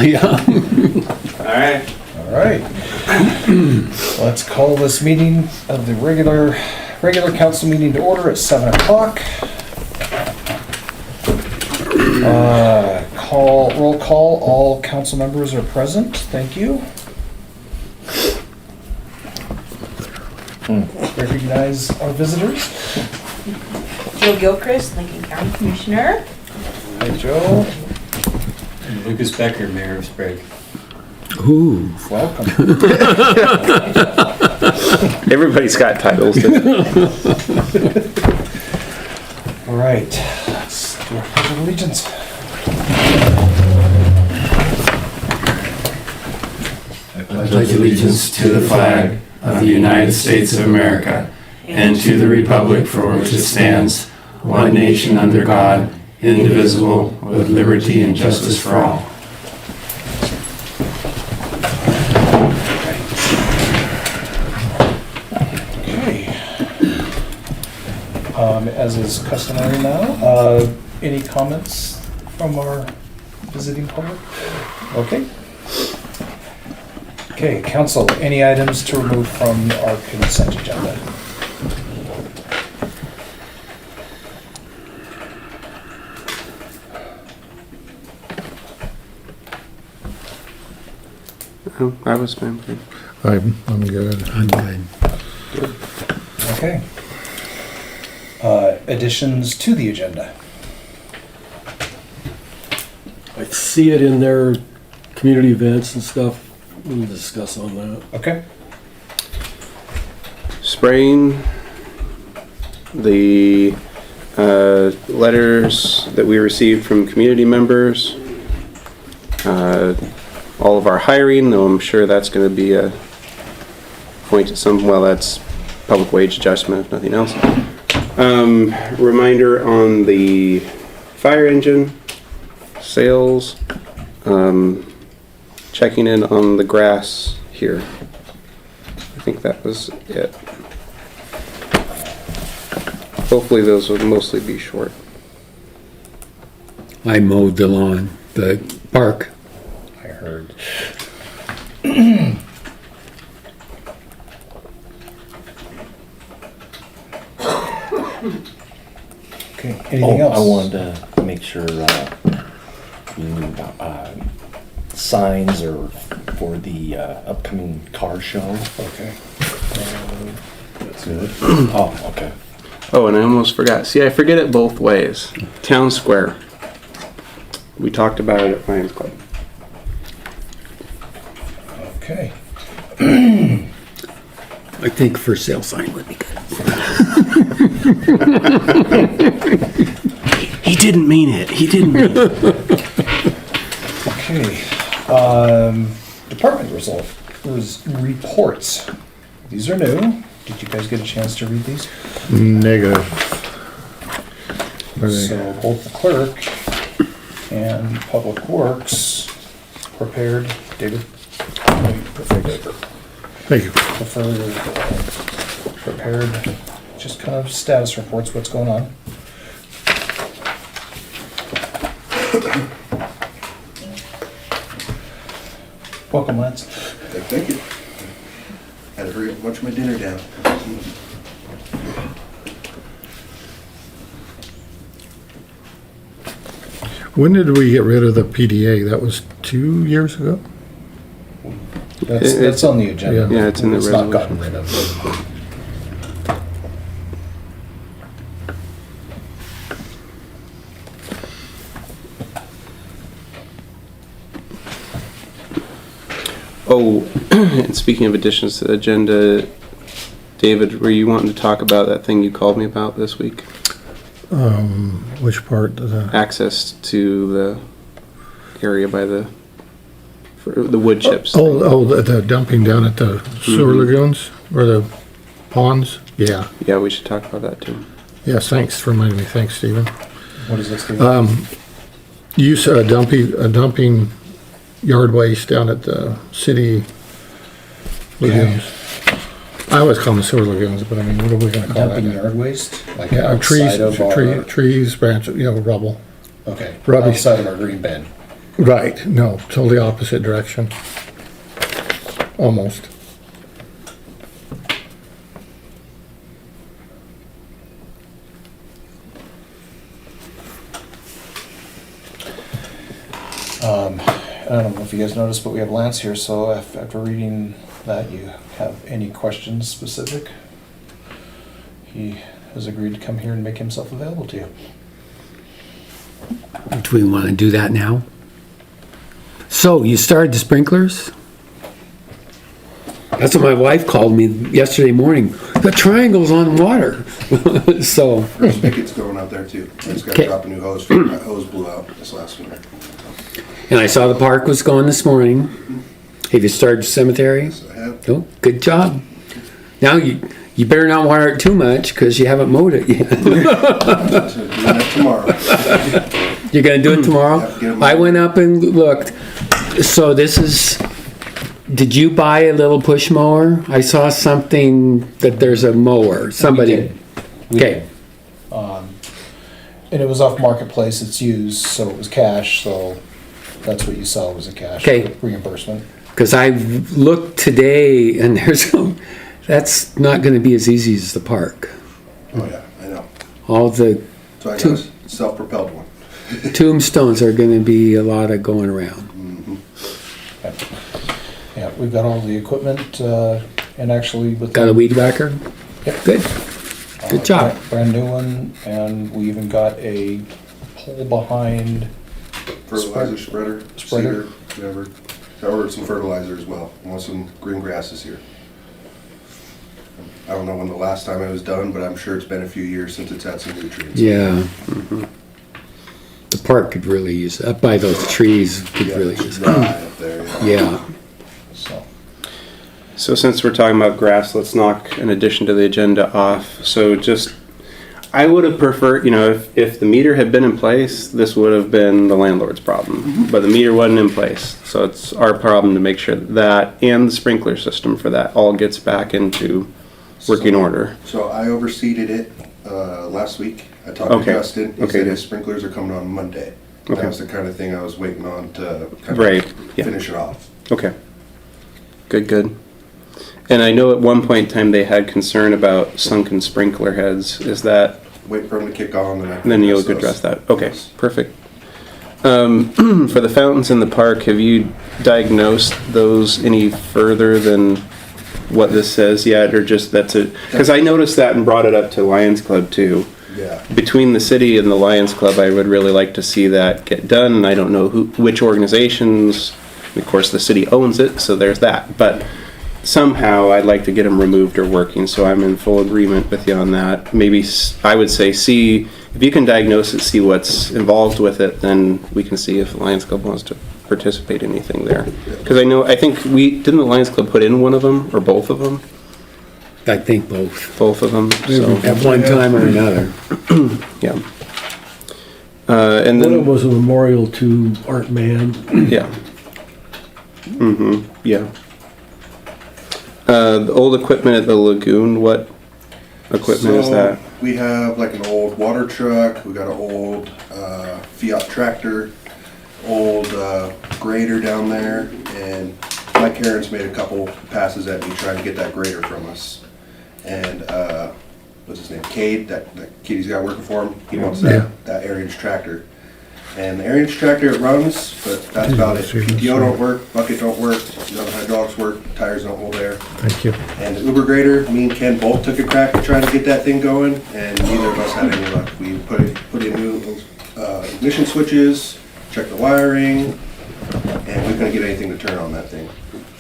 Yeah. All right. Let's call this meeting of the regular council meeting to order at 7 o'clock. Roll call, all council members are present. Thank you. Recognize our visitors. Joe Gilchrist, Lincoln County Commissioner. Hi, Joe. And Lucas Becker, Mayor of Sprague. Ooh. Welcome. Everybody's got titles. All right, let's do our pledge of allegiance. I pledge allegiance to the flag of the United States of America and to the republic for which it stands, one nation under God, indivisible, with liberty and justice for all. Okay. As is customary now, any comments from our visiting public? Okay. Okay, council, any items to remove from our consent agenda? Oh, I was fine. I'm good. I'm good. Okay. Additions to the agenda? I see it in their community events and stuff. We'll discuss on that. Okay. Spraying the letters that we received from community members, all of our hiring, though I'm sure that's going to be a point to some, well, that's public wage adjustment, if nothing else. Reminder on the fire engine sales, checking in on the grass here. I think that was it. Hopefully those will mostly be short. I mowed the lawn, the park. I heard. Okay, anything else? I wanted to make sure signs are for the upcoming car show. Okay. That's good. Oh, okay. Oh, and I almost forgot. See, I forget it both ways. Town Square. We talked about it at Lions Club. Okay. I think for sale sign would be good. He didn't mean it. He didn't mean it. Okay. Department reports. These are new. Did you guys get a chance to read these? Negative. So both the clerk and Public Works prepared. David? Perfect. Thank you. Prepared just kind of status reports, what's going on. Welcome, Lance. Thank you. Had to hurry up and watch my dinner down. When did we get rid of the PDA? That was 2 years ago? That's on the agenda. Yeah, it's in the not resolution. gotten rid of. Oh, and speaking of additions to the agenda, David, were you wanting to talk about that thing you called me about this week? Which part of that? Access to the area by the wood chips. The dumping down at the sewer lagoons or the ponds? Yeah. Yeah, we should talk about that too. Yes, thanks for reminding me. Thanks, Stephen. What is this? Use dumping yard waste down at the city lagoons. I always call them sewer lagoons, but I mean, what are we gonna call Dumping that? yard waste? Like Yeah, outside of our... trees, branches, rubble. Okay, Rubbish. outside of our green bin. Right, no, totally opposite direction. Almost. I don't know if you guys noticed, but we have Lance here, so after reading that, you have any questions specific? He has agreed to come here and make himself available to you. Do we want to do that now? So, you started the sprinklers? That's what my wife called me yesterday morning. The triangle's on water. So, There's spigots going out there too. I just got Okay. to drop a new hose. My hose blew out this last winter. and I saw the park was gone this morning. Have you started the cemetery? So I have, Oh, good job. Now you better not water it too much because you haven't mowed it yet. so doing that tomorrow. You're gonna do it tomorrow? Yep, get 'em I went up and looked. So this is, did you buy a little push mower? I saw something that there's a mower, somebody. Okay, And it was off Marketplace, it's used, so it was cash, so that's what you saw was a cash Okay. reimbursement. because I looked today and that's not gonna be as easy as the park. Oh yeah, I know. All the So I got a self-propelled one. tombstones are gonna be a lot of going around. Yeah, we've got all the equipment, and actually with. Got a weed whacker? Yep. Good. Good job. Brand new one, and we even got a pole behind, Fertilizer spreader, Spreader. seeder, whatever. I ordered some fertilizer as well. I want some green grasses here. I don't know when the last time it was done, but I'm sure it's been a few years since it's had some nutrients. Yeah. The park could really use, up by those trees, could Yeah, really it's use. dry up there. Yeah. so. So since we're talking about grass, let's knock an addition to the agenda off. So just, I would have preferred, if the meter had been in place, this would have been the landlord's problem. But the meter wasn't in place, so it's our problem to make sure that and the sprinkler system for that all gets back into working order. So I overseeded it last week. I talked Okay. to Justin. He Okay, said good. his sprinklers are coming on Monday. Okay. That was the kind of thing I was waiting on to kind Right, of yeah. finish it off. Okay. Good. And I know at one point in time they had concern about sunken sprinkler heads. Is that, Wait for him to kick on and I can then you'll those. address that? Okay, Yes. perfect. For the fountains in the park, have you diagnosed those any further than what this says yet, or just that's it? Because I noticed that and brought it up to Lions Club too. Yeah. Between the city and the Lions Club, I would really like to see that get done. And I don't know which organizations. Of course, the city owns it, so there's that. But somehow, I'd like to get them removed or working. So I'm in full agreement with you on that. Maybe I would say, see if you can diagnose it, see what's involved with it, then we can see if the Lions Club wants to participate in anything there. Because I think didn't the Lions Club put in one of them or both of them? I think both. Both of them. So At one time or another. yeah. And One of them then was a memorial to Art Mann. yeah. Yeah. The old equipment at the lagoon, what equipment is So, that? We have like an old water truck, we got an old Fiat tractor, old grader down there, and Mike Herron's made a couple passes at me trying to get that grader from us. And what's his name? Cade, that kid he's got working for him, he wants that Ariens tractor. And the Ariens tractor, it runs, but that's about it. PTO don't work, bucket don't work, none of the hydraulics work, tires don't hold air. Thank you. And the Uber grader, me and Ken both took a crack at trying to get that thing going, and neither of us had any luck. We put in new ignition switches, checked the wiring, and we couldn't get anything to turn on that thing.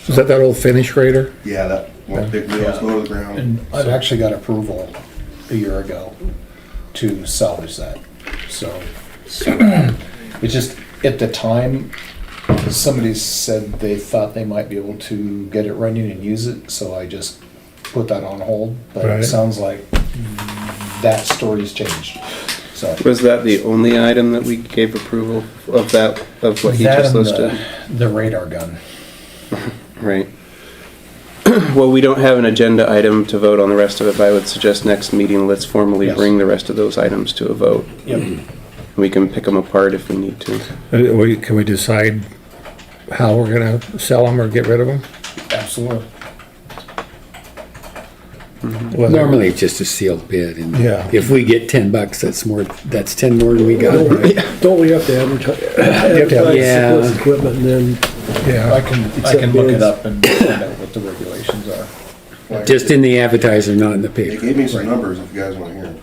Is that old finish grader? Yeah, that one big wheels Yeah. low to the ground. And I've actually got approval a year ago to salvage that, so. It's just, at the time, somebody said they thought they might be able to get it running and use it, so I just put that on hold. But Right. it sounds like that story's changed, so. Was that the only item that we gave approval of what he That just and listed? the radar gun. Right. Well, we don't have an agenda item to vote on the rest of it, but I would suggest next meeting, let's formally Yes. bring the rest of those items to a vote. Yep. We can pick them apart if we need to. Can we decide how we're gonna sell them or get rid of them? Absolutely. Normally it's just a sealed bid, and Yeah. if we get $10, that's 10 more than we got. Don't we have to advertise Yeah. surplus equipment and then? I Yeah, can Accept look it bids. up and find out what the regulations are. Just in the advertiser, not in the They paper. gave me some numbers if you guys want to hear them.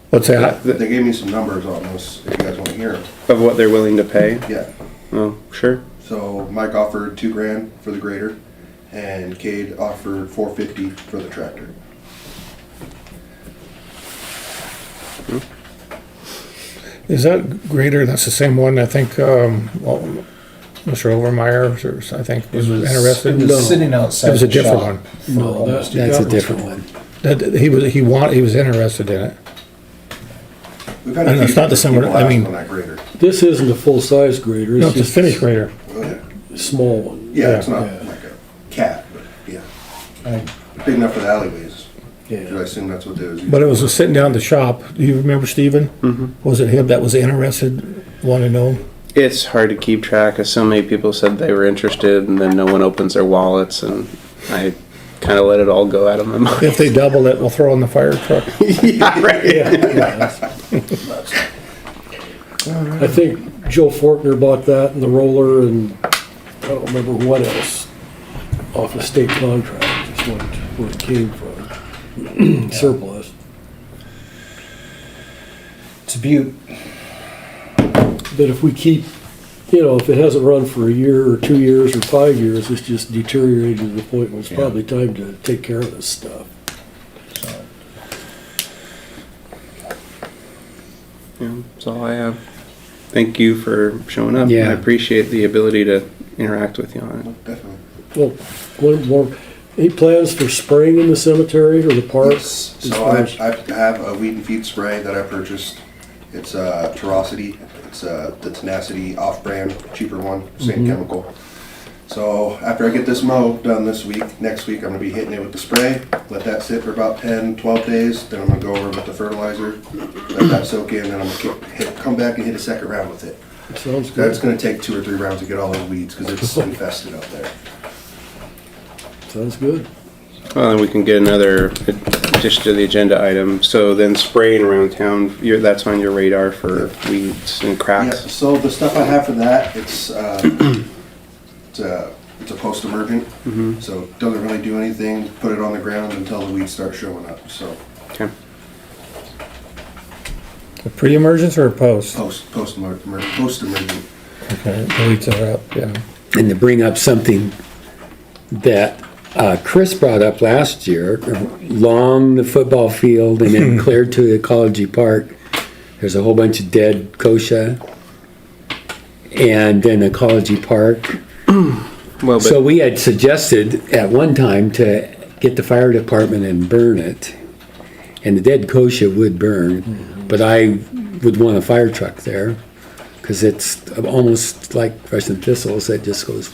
what's that? They gave me some numbers on this if you guys want to hear them. Of what they're willing to pay? Yeah. Oh, sure. So Mike offered $2,000 for the grader, and Cade offered $450 for the tractor. Is that grader, that's the same one, I think, well, Mr. Overmeyer, I think, was interested? It was sitting It outside was a the different shop one. for No, almost a That's a year. different one. That, he was interested in it. We've had And a it's few not the same one, people I ask mean- on that grader. This isn't a full-size grader, No, it's it's a just finished grader. Oh, yeah. a small one. Yeah, it's not Yeah. like a cat, but yeah. I- Big enough for the alleyways. I Yeah. assume that's what they was using. But it was sitting down at the shop. Do you remember Stephen? Was it him that was interested, wanted to know? It's hard to keep track, as so many people said they were interested, and then no one opens their wallets, and I kind of let it all go out of my mind. If they double it, we'll throw in the fire truck. Yeah, right. I think Joe Fortner bought that and the roller and I don't remember what else off a state contract, just where it came from. Surplus. It's a beaut. But if we keep, if it hasn't run for a year or 2 years or 5 years, it's just deteriorated to the point where it's probably time to take care of this stuff. Yeah, that's all I have. Thank you for showing up. Yeah. I appreciate the ability to interact with you on Definitely. Well, one more, any plans for spraying in the cemetery or the park? Yes. as So far I as- have a weed and feed spray that I purchased. It's Terosity. It's the Tenacity off-brand, cheaper one, same chemical. So after I get this mow done this week, next week I'm gonna be hitting it with the spray. Let that sit for about 10, 12 days. Then I'm gonna go over with the fertilizer, let that soak in, then I'm gonna come back and hit a second round with it. Sounds That's good. gonna take 2 or 3 rounds to get all those weeds because it's infested up there. Sounds good. it. Well, then we can get another addition to the agenda item. So then spraying around town, that's on your radar for weeds and Yeah, cracks? so the stuff I have for that, it's a post-emergent, so it doesn't really do anything. Put it on the ground until the weeds start showing up, so Okay. A pre-emergence or a post? post-emergent. Okay, the weeds are up, yeah. And to bring up something that Chris brought up last year, along the football field and then clear to Ecology Park, there's a whole bunch of dead kochia. And then Ecology Park. Well, So but we had suggested at one time to get the fire department and burn it. And the dead kochia would burn, but I would want a fire truck there because it's almost like Russian thistles that just goes.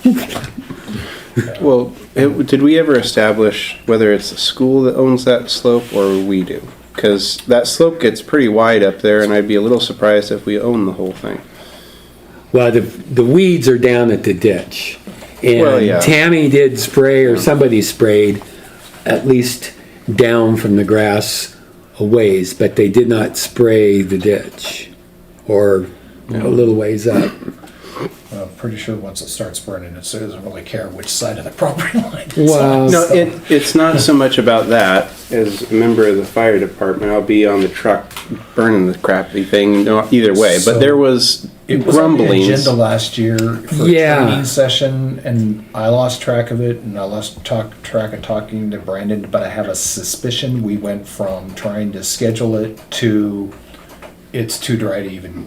well, did we ever establish whether it's the school that owns that slope or we do? Because that slope gets pretty wide up there, and I'd be a little surprised if we own the whole thing. Well, the weeds are down at the ditch. And Well, yeah. Tammy did spray, or somebody sprayed, at least down from the grass a ways, but they did not spray the ditch or a little ways up. I'm pretty sure once it starts burning, it doesn't really care which side of the property line. it's Well, on. No, it's not so much about that. As a member of the fire department, I'll be on the truck burning the crappy thing, no, either way. So, But there was It was on the grumblings. agenda last year for Yeah. a training session, and I lost track of it, and I lost track of talking to Brandon, but I have a suspicion we went from trying to schedule it to it's too dry to even.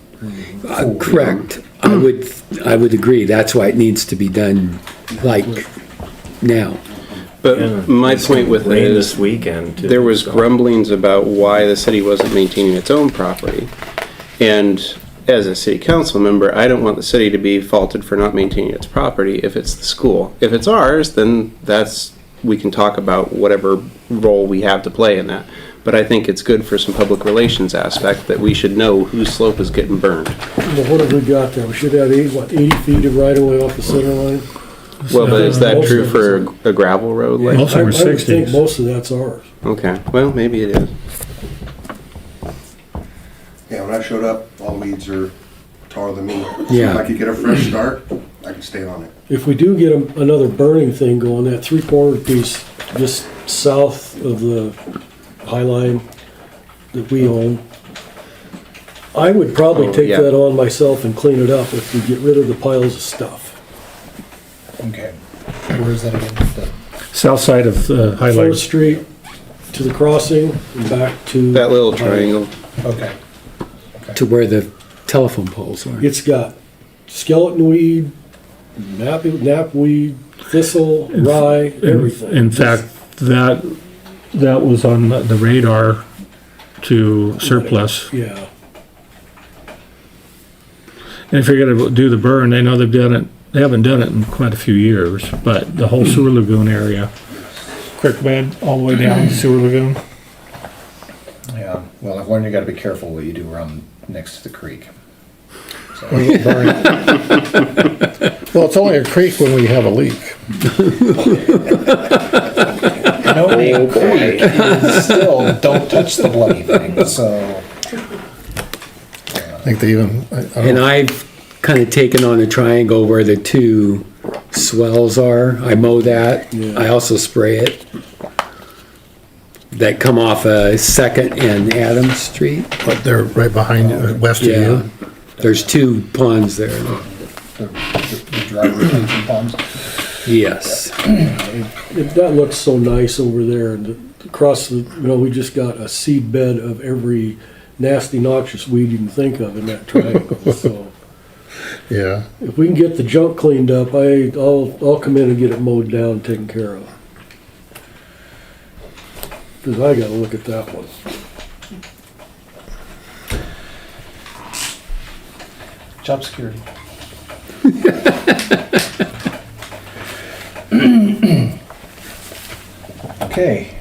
forward. Correct. I would agree. That's why it needs to be done like now. But my point with it Rain is, this weekend. too, there was so. grumblings about why the city wasn't maintaining its own property. And as a city council member, I don't want the city to be faulted for not maintaining its property if it's the school. If it's ours, then we can talk about whatever role we have to play in that. but I think it's good for some public relations aspect that we should know whose slope is getting burned. Well, what have we got there? We should have 80 feet of right of way off the center line? Well, but is that Most true of for it's- a gravel road? Like, Most of them are I would think 60s. most of that's ours. okay, well, maybe it is. Yeah, when I showed up, all the weeds are taller than me. So Yeah. if I could get a fresh start, I can stay on it. If we do get another burning thing going, that 3/4 piece just south of the High Line that we own, I would probably Oh, take yeah. that on myself and clean it up if we get rid of the piles of stuff. Okay. Where is that again? South side of Highlight. 4th Street to the crossing and back to. That little triangle. Okay. To where the telephone poles are. It's got skeleton weed, knapweed, thistle, rye, everything. In fact, that was on the radar to surplus. Yeah. And if you're gonna do the burn, I know they haven't done it in quite a few years, but the whole sewer lagoon area, creek bed all the way down to sewer lagoon. Yeah, well, I've learned you gotta be careful what you do around next to the creek. So, Well, it's only a creek when we have a leak. no, creek is still, don't touch the bloody thing, so. I think they even, I don't And know. I've kind of taken on the triangle where the two swells are. I mow that. Yeah. I also spray it. That come off 2nd and Adams Street. But they're right behind, west of Yeah. you. There's 2 ponds there. The dry retention ponds. Yes. That looks so nice over there, and across the, we just got a seed bed of every nasty noxious weed you can think of in that triangle, so. Yeah. If we can get the junk cleaned up, I'll come in and get it mowed down and taken care of. Cause I gotta look at that one. Job security. Okay,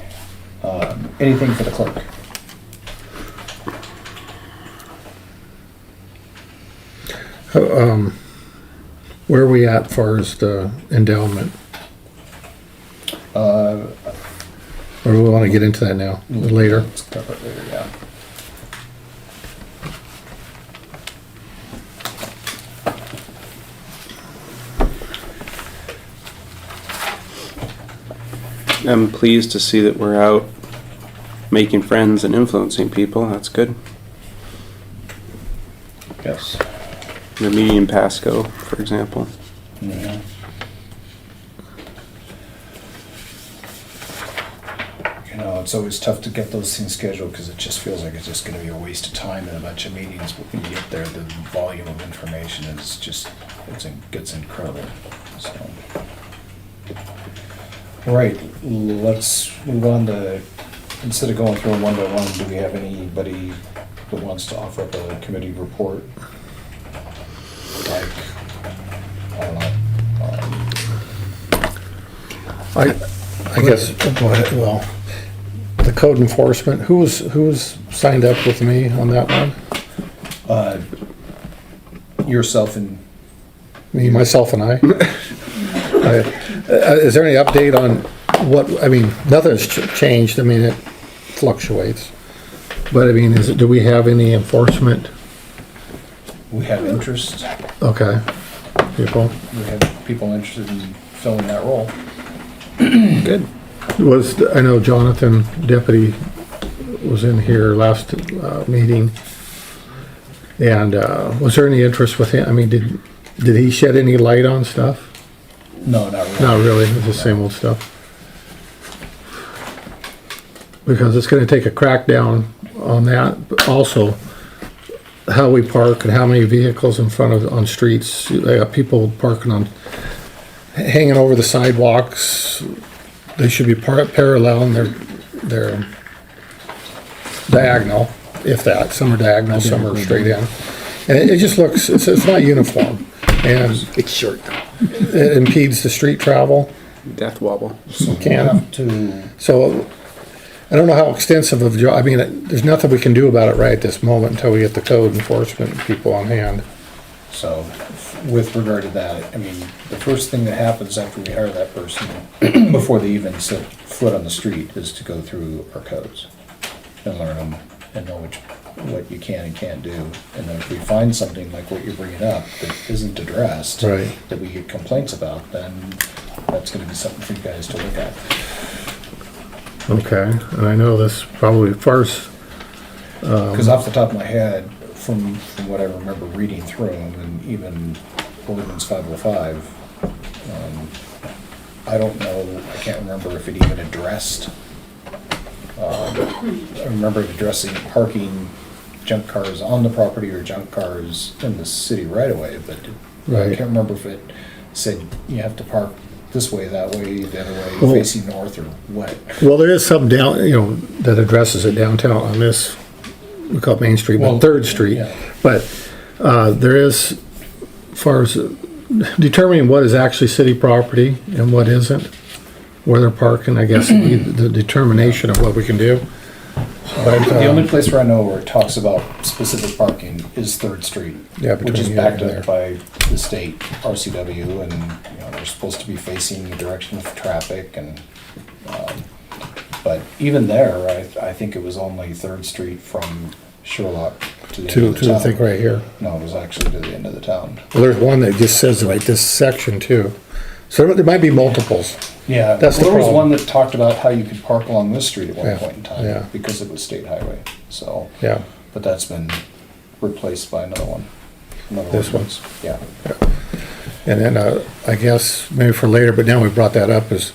anything for the clerk? Where are we at far as the endowment? Uh, Or do we want to get into that now, later? Let's cover it later, yeah. I'm pleased to see that we're out making friends and influencing people. That's good. Yes. The meeting in Pasco, for example. Mhm. You know, it's always tough to get those things scheduled because it just feels like it's just gonna be a waste of time and a bunch of meetings. When you get there, the volume of information is just, gets incredible, so. All right, let's move on to, instead of going through them one by one, do we have anybody that wants to offer up a committee report? Like, I don't know. I guess, go ahead, well, the code enforcement, who's signed up with me on that one? Yourself and, Me, myself, and I. Is there any update on what, I mean, nothing's changed, I mean, it fluctuates. But I mean, do we have any enforcement? we have interest, Okay, people. we have people interested in filling that role. Good. I know Jonathan, deputy, was in here last meeting. And was there any interest with him? I mean, did he shed any light on stuff? No, not really. Not really, it's the same old stuff. Because it's gonna take a crackdown on that, but also how we park and how many vehicles in front of, on streets. They got people parking on, hanging over the sidewalks. They should be parallel and they're diagonal, if that. Some are diagonal, some are straight in. And it just looks, it's not uniform. And It's short. it impedes the street travel. Death wobble. So we Can. have to, So, I don't know how extensive of a job, I mean, there's nothing we can do about it right at this moment until we get the code enforcement people on hand. So with regard to that, I mean, the first thing that happens after we hire that person, before they even set foot on the street, is to go through our codes and learn them and know what you can and can't do. And then if we find something like what you're bringing up that isn't addressed, Right. that we get complaints about, then that's gonna be something for you guys to look at. Okay, and I know this probably first, Because off the top of my head, from what I remember reading through them, and even ordinance 505, I don't know, I can't remember if it even addressed, I remember it addressing parking junk cars on the property or junk cars in the city right away, but I Right. can't remember if it said you have to park this way, that way, the other way, Well- facing north, or what. well, there is some down, that addresses it downtown on this, we call it Main Street, Well, but Third Street. yeah. But, there is, as far as determining what is actually city property and what isn't, where they're parking, I guess, would be the determination of what we can do. But, The only place where I know where it talks about specific parking is Third Street. Yeah, Which is between backed here and up by the state RCW, and, they're supposed to be facing the direction of traffic, and, but even there, I think it was only Third Street from Sherlock to the end to of the the thing town. right here. No, it was actually to the end of the town. Well, there's one that just says right this section too. So there might be multiples. Yeah, That's the there was problem. one that talked about how you could park along this street at Yeah, one point in yeah. time, because it was state highway, so. Yeah, But that's been replaced by another one. Another This one? ordinance. Yeah. and then, I guess maybe for later, but now we brought that up, is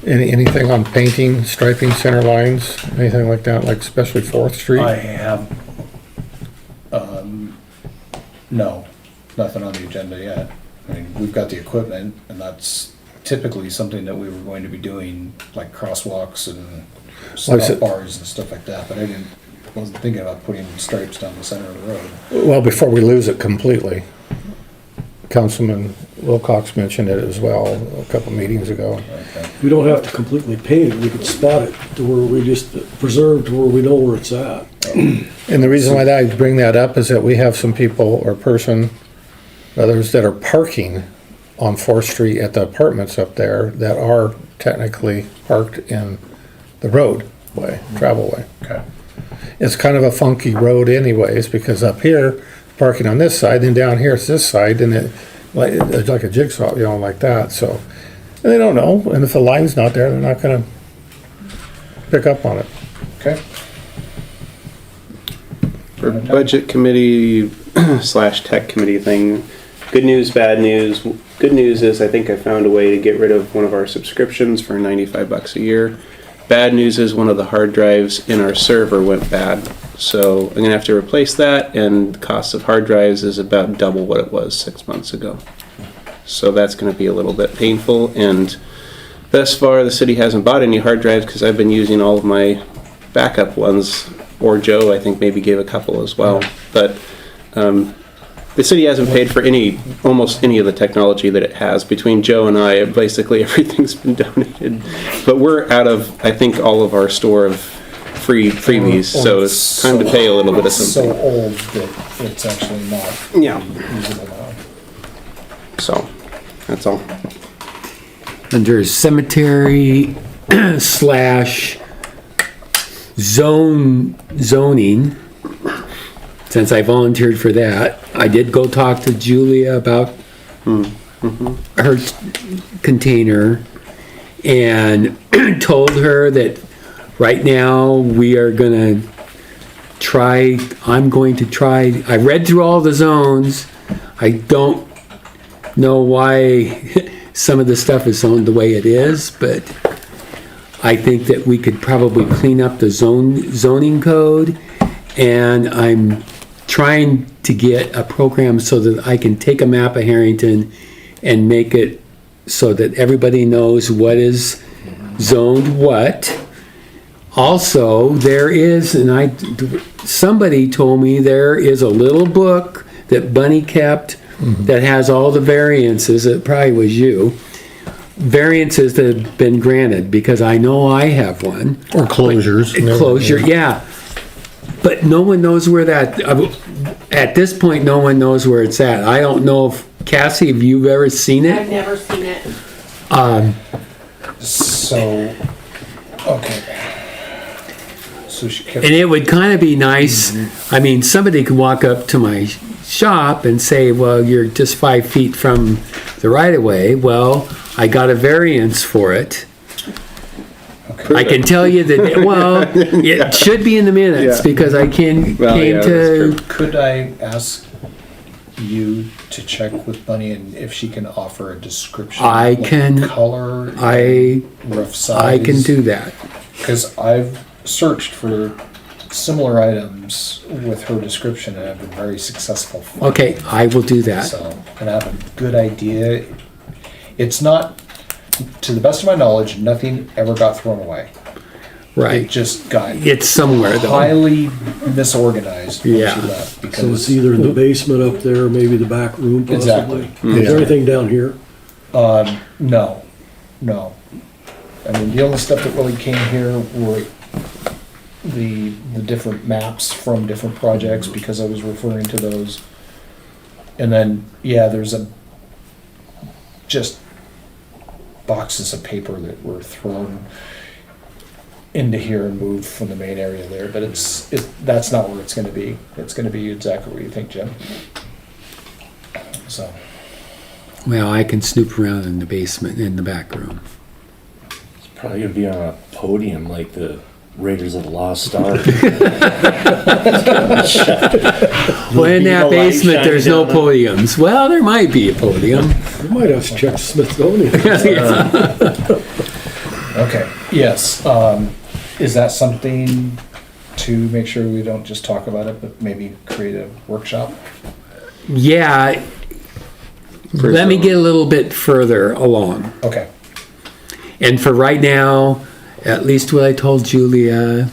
anything on painting, striping center lines, anything like that, like especially Fourth Street? I have, no, nothing on the agenda yet. I mean, we've got the equipment, and that's typically something that we were going to be doing, like crosswalks and Like I said- stop bars and stuff like that, but wasn't thinking about putting stripes down the center of the road. Well, before we lose it completely. Councilman Wilcox mentioned it as well a couple meetings ago. Okay. We don't have to completely paint it, we could spot it to where we just preserve to where we know where it's at. And the reason why I bring that up is that we have some people or others that are parking on Fourth Street at the apartments up there that are technically parked in the roadway, travelway. Okay. It's kind of a funky road anyways, because up here, parking on this side, then down here it's this side, and it's like a jigsaw, like that, so. And they don't know, and if the line's not there, they're not gonna pick up on it. Okay. For budget committee slash tech committee thing, good news, bad news. Good news is I think I found a way to get rid of one of our subscriptions for $95 a year. Bad news is one of the hard drives in our server went bad. So I'm gonna have to replace that, and the cost of hard drives is about double what it was 6 months ago. So that's gonna be a little bit painful, and thus far the city hasn't bought any hard drives because I've been using all of my backup ones, or Joe I think maybe gave a couple as well. But the city hasn't paid for almost any of the technology that it has. Between Joe and I, basically everything's been donated. But we're out of, I think, all of our store of freebies, so it's time to pay a little bit of It's so something. old that it's actually not Yeah. usable now. So, that's all. Under cemetery slash zoning, since I volunteered for that, I did go talk to Julia about her container and told her that right now we are gonna I'm going to try, I read through all the zones. I don't know why some of the stuff is zoned the way it is, but I think that we could probably clean up the zoning code, and I'm trying to get a program so that I can take a map of Harrington and make it so that everybody knows what is zoned what. Also, there is, and somebody told me there is a little book that Bunny kept that has all the variances. It probably was you. variances that have been granted, because I know I have one. Or closures. Closure, yeah. But no one knows where that, at this point, no one knows where it's at. I don't know if, Cassie, have you ever seen I've it? never seen it. So, okay. So she kept. And it would kind of be nice, I mean, somebody could walk up to my shop and say, well, you're just 5 feet from the right of way. Well, I got a variance for it. I can tell you that, well, it should be in the minutes Yeah. because I came Well, yeah, that's to, Could I ask you to check with Bunny and if she can offer a description? I like can- Color, I rough size? I can do that. Because I've searched for similar items with her description and I've been very successful. Okay, I will do that. So, and I have a good idea. It's not, to the best of my knowledge, nothing ever got thrown away. It Right. just got It's somewhere though. highly misorganized when Yeah. she left. So it's Because, either in the basement up there, maybe the back room possibly. Exactly. Is there anything down here? no. I mean, the only stuff that really came here were the different maps from different projects because I was referring to those. And then, yeah, there's just boxes of paper that were thrown into here and moved from the main area there, but that's not where it's gonna be. It's gonna be exactly where you think, Jim. So, Well, I can snoop around in the basement, in the back room. It's probably gonna be on a podium like the Raiders of the Lost Ark. Well, in The that light basement, shining there's no down on- podiums. Well, there might be a podium. We might have to check Smithsonian. okay, yes, is that something to make sure we don't just talk about it, but maybe create a workshop? Yeah. Let me get a little bit further along. Okay, And for right now, at least what I told Julia,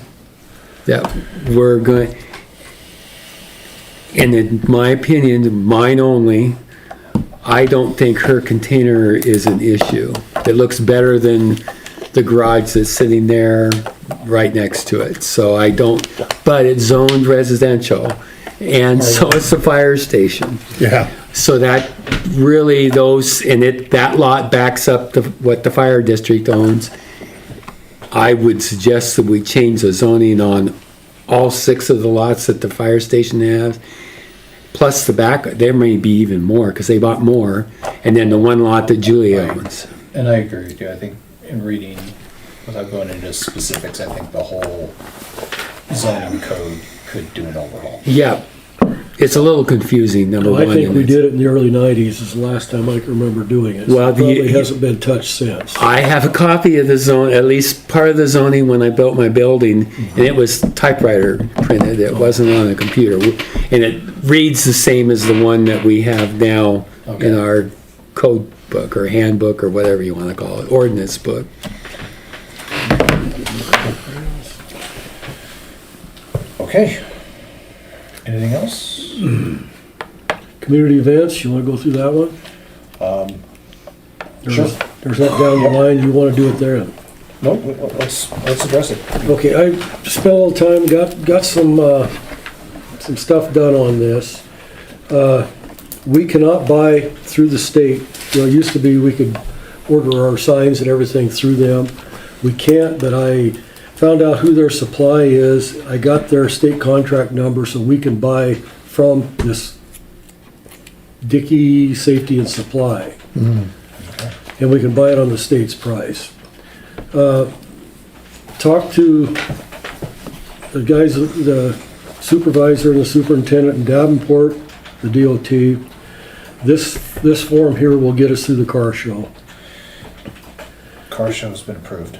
that we're going, and in my opinion, mine only, I don't think her container is an issue. It looks better than the garage that's sitting there right next to it. So I don't, but it's zoned residential. And so it's the fire station. Yeah. So that really that lot backs up to what the fire district owns. I would suggest that we change the zoning on all 6 of the lots that the fire station has. Plus the back, there may be even more because they bought more. And then the one lot that Julia owns. and I agree with you, I think in reading, without going into specifics, I think the whole zoning code could do an overhaul. Yeah, it's a little confusing, number I one. think and we it's- did it in the early 90s is the last time I can remember doing it. Well, Probably hasn't been touched since. I have a copy of the zone, at least part of the zoning when I built my building, and it was typewriter printed, it wasn't on a computer. And it reads the same as the one that we have now Okay. in our code book or handbook or whatever you want to call it, ordinance book. Okay, anything else? Community events, you wanna go through that one? Sure. There's that down the line, you wanna do it there? Nope, let's address it. Okay, I spent a little time, got some stuff done on this. We cannot buy through the state. You know, it used to be we could order our signs and everything through them. We can't, but I found out who their supply is. I got their state contract number so we can buy from this Dickey Safety and Supply. And we can buy it on the state's price. Talked to the guys, the supervisor and the superintendent in Davenport, the DOT. This form here will get us through the car show. Car show's been approved.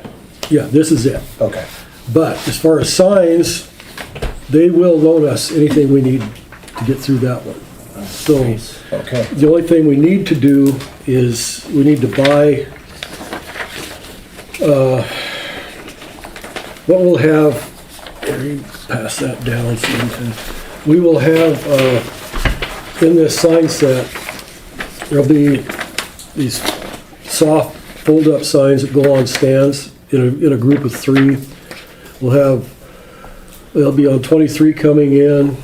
Yeah, this is it. Okay, But as far as signs, they will loan us anything we need to get through that one. So okay. the only thing we need to do is we need to buy, what we'll have, here, you pass that down so you can, we will have, in this sign set, there'll be these soft fold-up signs that go on stands in a group of 3. They'll be on 23 coming in.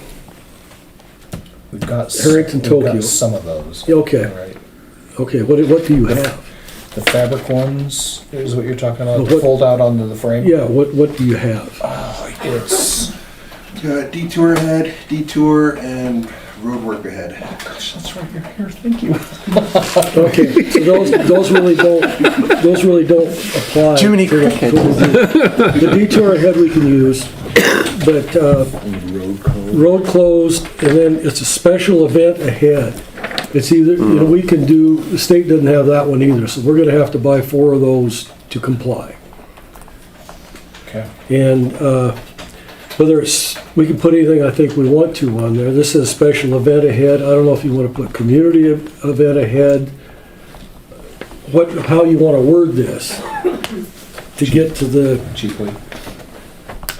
We've got, Harrington, we've Tokyo. got some of those. Okay. All right. Okay, what do you have? The fabric ones is what you're talking about, Well, the what- fold out onto the frame? Yeah, what do you have? It's, Detour ahead, detour, and roadwork ahead. gosh, that's right, you're here, thank you. Okay, so those really don't apply. Too many to the- crickets. The detour ahead we can use, but, road closed, and then it's a special event ahead. It's either, we can do, the state doesn't have that one either, so we're gonna have to buy 4 of those to comply. Okay. And, whether it's, we can put anything I think we want to on there. This is special event ahead. I don't know if you wanna put community event ahead. How you wanna word this to get to the, Cheaply.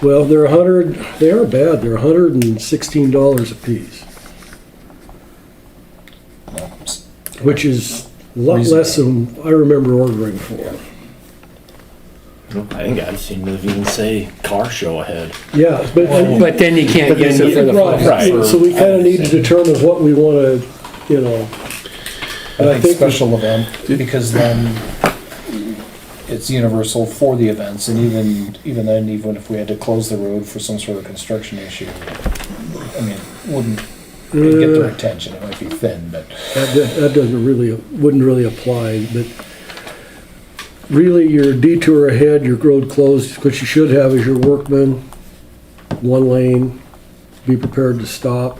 well, they are bad. They're $116 a piece, which is a lot less than I remember ordering for. I think I've seen them even say car show ahead. Yeah, But then you can't use it for the right, Right. so we kinda need to determine what we wanna, I think special event, because then it's universal for the events, and even then, even if we had to close the road for some sort of construction issue, I mean, it'd get their attention, it might be thin, but. that wouldn't really apply, but really your detour ahead, your road closed, what you should have is your workman, 1 lane, be prepared to stop,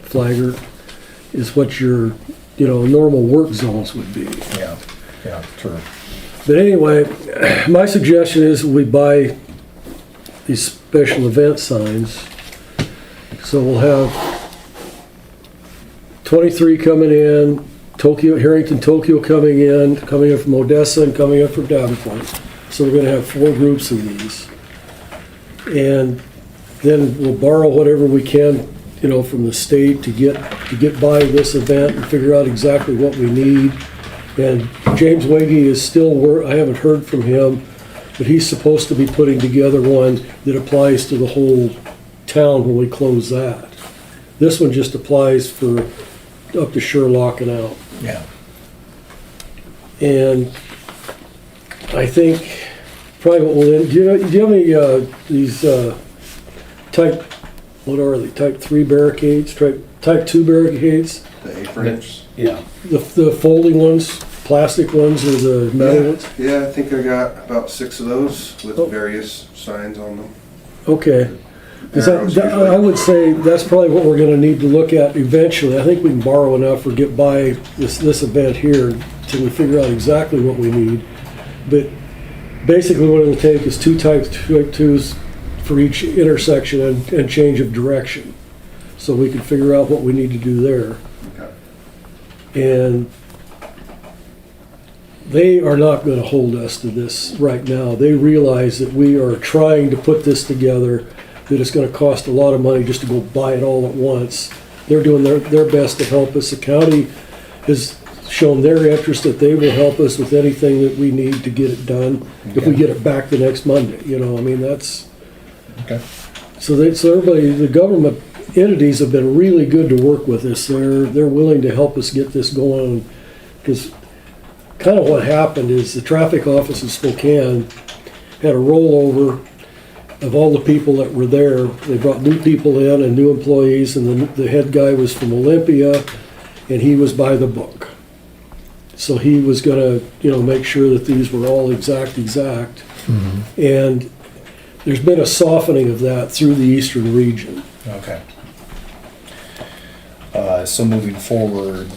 flagger, is what your, normal work zones would be. Yeah, true. But anyway, my suggestion is we buy these special event signs. So we'll have 23 coming in, Harrington, Tokyo coming in from Odessa and coming in from Davenport. So we're gonna have 4 groups of these. And then we'll borrow whatever we can, from the state to get by this event and figure out exactly what we need. And James Wege is still I haven't heard from him, but he's supposed to be putting together one that applies to the whole town when we close that. This one just applies for up to Sherlock and out. Yeah. And I think probably what we'll end, do you have any, these, type, what are they, type 3 barricades, type 2 barricades? The A-frames. Yeah. The folding ones, plastic ones or the metal ones? Yeah, I think I got about 6 of those with Oh. various signs on them. Okay. 'Cause Arrows I would say that's probably what we're gonna need to look at eventually. I think we can borrow enough or get by this event here till we figure out exactly what we need. But basically what it'll take is 2 type 2s for each intersection and change of direction. So we can figure out what we need to do there. Okay. And they are not gonna hold us to this right now. They realize that we are trying to put this together, that it's gonna cost a lot of money just to go buy it all at once. They're doing their best to help us. The county has shown their interest that they will help us with anything that we need to get it done, if we get it back the next Monday, that's. Okay. So everybody, the government entities have been really good to work with us. They're willing to help us get this going, because kind of what happened is the traffic office in Spokane had a rollover of all the people that were there. They brought new people in and new employees, and the head guy was from Olympia, and he was by the book. So he was gonna, make sure that these were all exact. And there's been a softening of that through the eastern region. Okay. So moving forward,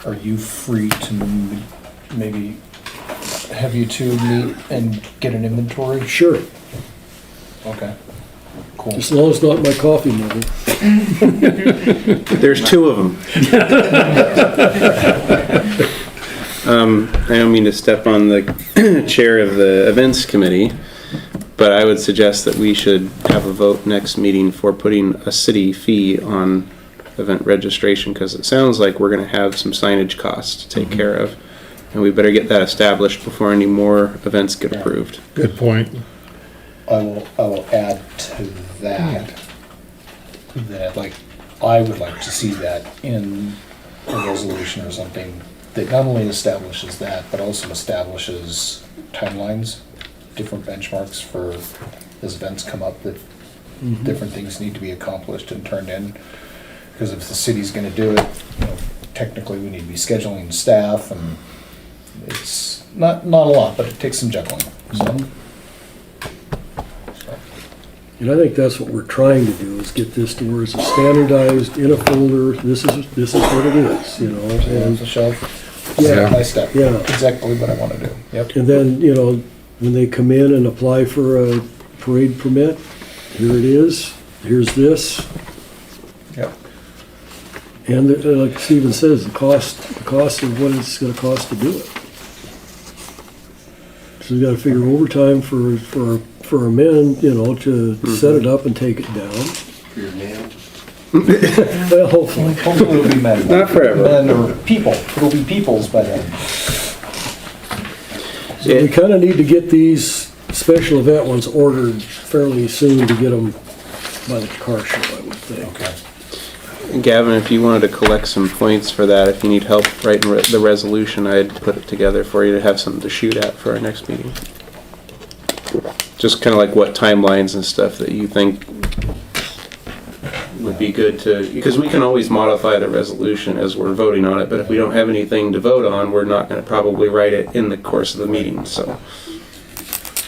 are you free to maybe have you two meet and get an inventory? Sure, Okay. Cool. as long as it's not my coffee money. There's 2 of them. I don't mean to step on the chair of the events committee, but I would suggest that we should have a vote next meeting for putting a city fee on event registration, because it sounds like we're going to have some signage costs to take care of. And we better get that established before any more events get approved. Good point. I will add to that, I would like to see that in a resolution or something that not only establishes that, but also establishes timelines, different benchmarks for as events come up, that different things need to be accomplished and turned in. Because if the city's gonna do it, technically we need to be scheduling staff, and it's not a lot, but it takes some juggling, so. And I think that's what we're trying to do, is get this to where it's standardized in a folder, this is what it is, On and, the shelf, yeah, step by step, yeah. exactly what I wanna do, yep. And then, when they come in and apply for a parade permit, here it is, here's this, Yep. and like Steven says, the cost of what it's gonna cost to do it. So we gotta figure overtime for our men, to set it up and take it down. For your man. Well, hopefully. Hopefully it'll be men. Not forever. Men or people, it'll be peoples by then. So we kinda need to get these special event ones ordered fairly soon to get them by the car show, I would think. Okay. Gavin, if you wanted to collect some points for that, if you need help writing the resolution, I'd put it together for you to have something to shoot at for our next meeting. Just kind of like what timelines and stuff that you think would be good to, because we can always modify the resolution as we're voting on it, but if we don't have anything to vote on, we're not going to probably write it in the course of the meeting, so.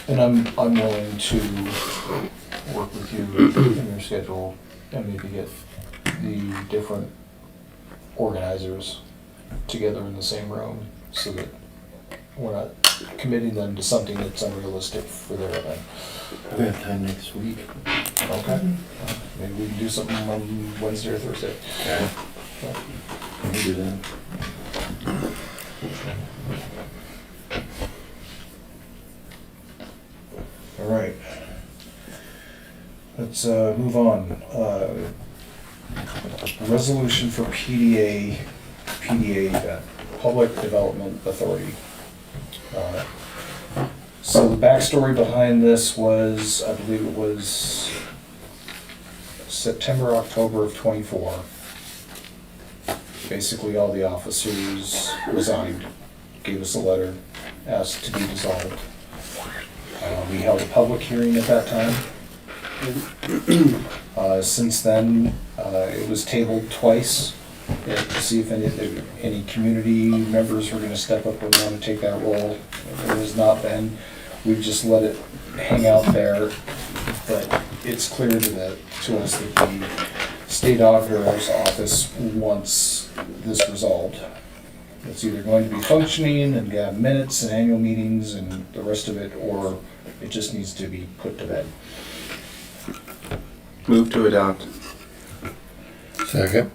And I'm willing to work with you in your schedule and maybe get the different organizers together in the same room so that we're not committing them to something that's unrealistic for their event. We have time next week. Okay? Maybe we can do something on Wednesday or Thursday. Yeah. We can do that. All right. Let's move on. Resolution for PDA event, Public Development Authority. So the backstory behind this was, I believe it was September, October of '24. Basically, all the officers resigned, gave us a letter, asked to be dissolved. We held a public hearing at that time. Since then, it was tabled twice to see if any community members were gonna step up and want to take that role. There has not been. We've just let it hang out there, but it's clear to us that the state auditor's office wants this resolved. It's either going to be functioning and have minutes and annual meetings and the rest of it, or it just needs to be put to bed. Move to adopt. Second.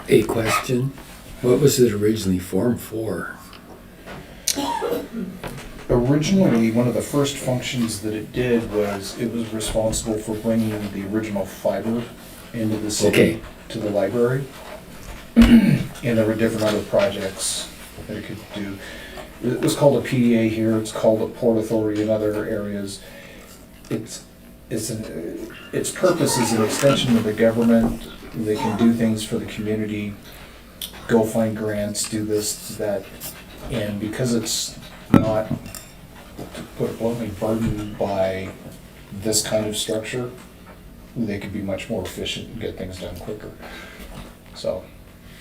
A question, what was it originally formed for? Originally, one of the first functions that it did was it was responsible for bringing the original fiber into the city, Okay. to the library. And there were different other projects that it could do. It was called a PDA here, it's called a Port Authority in other areas. Its purpose is an extension of the government. They can do things for the community, go find grants, do this, that. And because it's not, to put it bluntly, burdened by this kind of structure, they could be much more efficient and get things done quicker. So.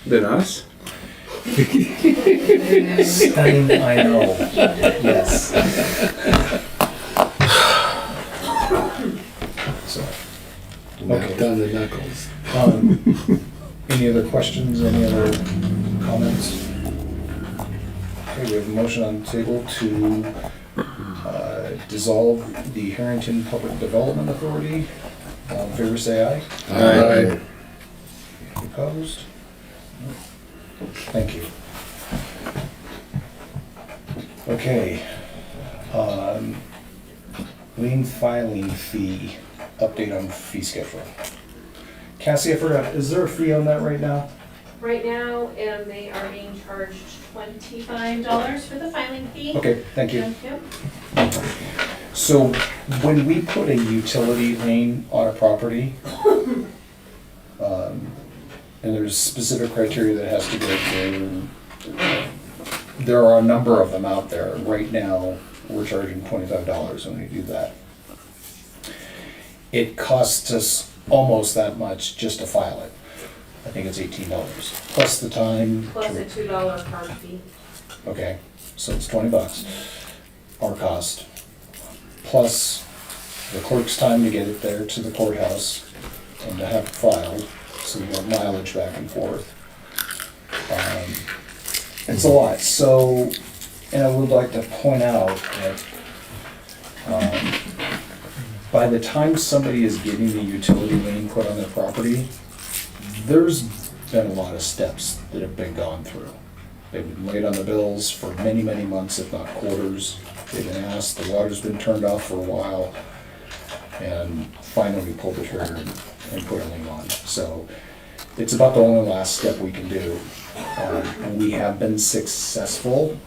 Than us? Stunning, I know. Yes. So, Knocked on the knuckles. any other questions, any other comments? Okay, we have a motion on the table to dissolve the Harrington Public Development Authority. All in favor, say aye. Aye. Opposed? Thank you. Okay. Lien filing fee, update on fee schedule. Cassie, I forgot, is there a fee on that right now? Right now, they are being charged $25 for the filing fee. Okay, thank you. Yep. So when we put a utility lien on a property, and there's specific criteria that has to go through, there are a number of them out there. Right now, we're charging $25 when we do that. It costs us almost that much just to file it. I think it's $18, plus the time. Plus a $2 card fee. Okay, so it's $20, our cost, plus the clerk's time to get it there to the courthouse and to have it filed, so you have mileage back and forth. It's a lot, so, and I would like to point out that by the time somebody is getting the utility lien put on their property, there's been a lot of steps that have been gone through. They've been laid on the bills for many, many months, if not quarters. They've been asked, the water's been turned off for a while, and finally we pulled the trigger and put a lien on. So it's about the only last step we can do. We have been successful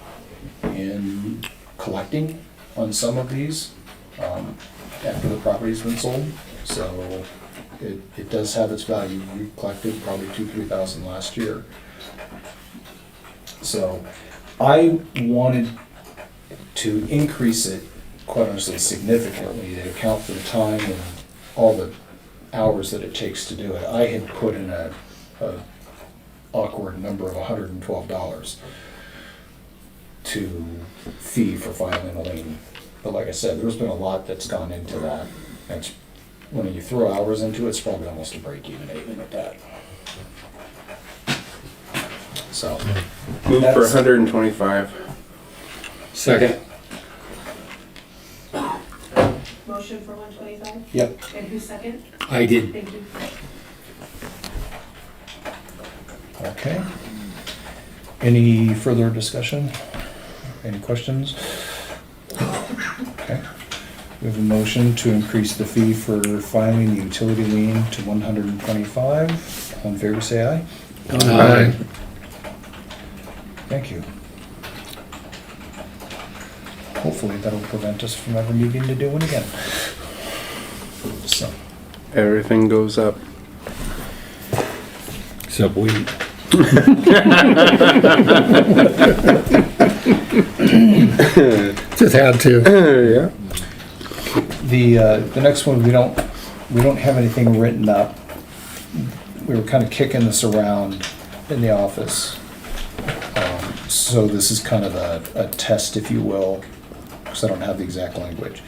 in collecting on some of these after the property's been sold. So it does have its value. We collected probably $2,000-3,000 last year. So I wanted to increase it, quite honestly, significantly to account for the time and all the hours that it takes to do it. I had put in a awkward number of $112 to fee for filing a lien. But like I said, there's been a lot that's gone into that. That's, when you throw hours into it, it's probably almost a break-even even at that. So. Move for that's- 125. Second. Motion for 125? Yep. And who's second? I did. Thank you. Okay. Any further discussion? Any questions? Okay. We have a motion to increase the fee for filing the utility lien to $125. All in favor, say aye. Aye. Thank you. Hopefully that'll prevent us from ever needing to do one again. So, Everything goes up. Except weed. Just had to. Yeah. the next one, we don't have anything written up. We were kind of kicking this around in the office. So this is kind of a test, if you will, because I don't have the exact language.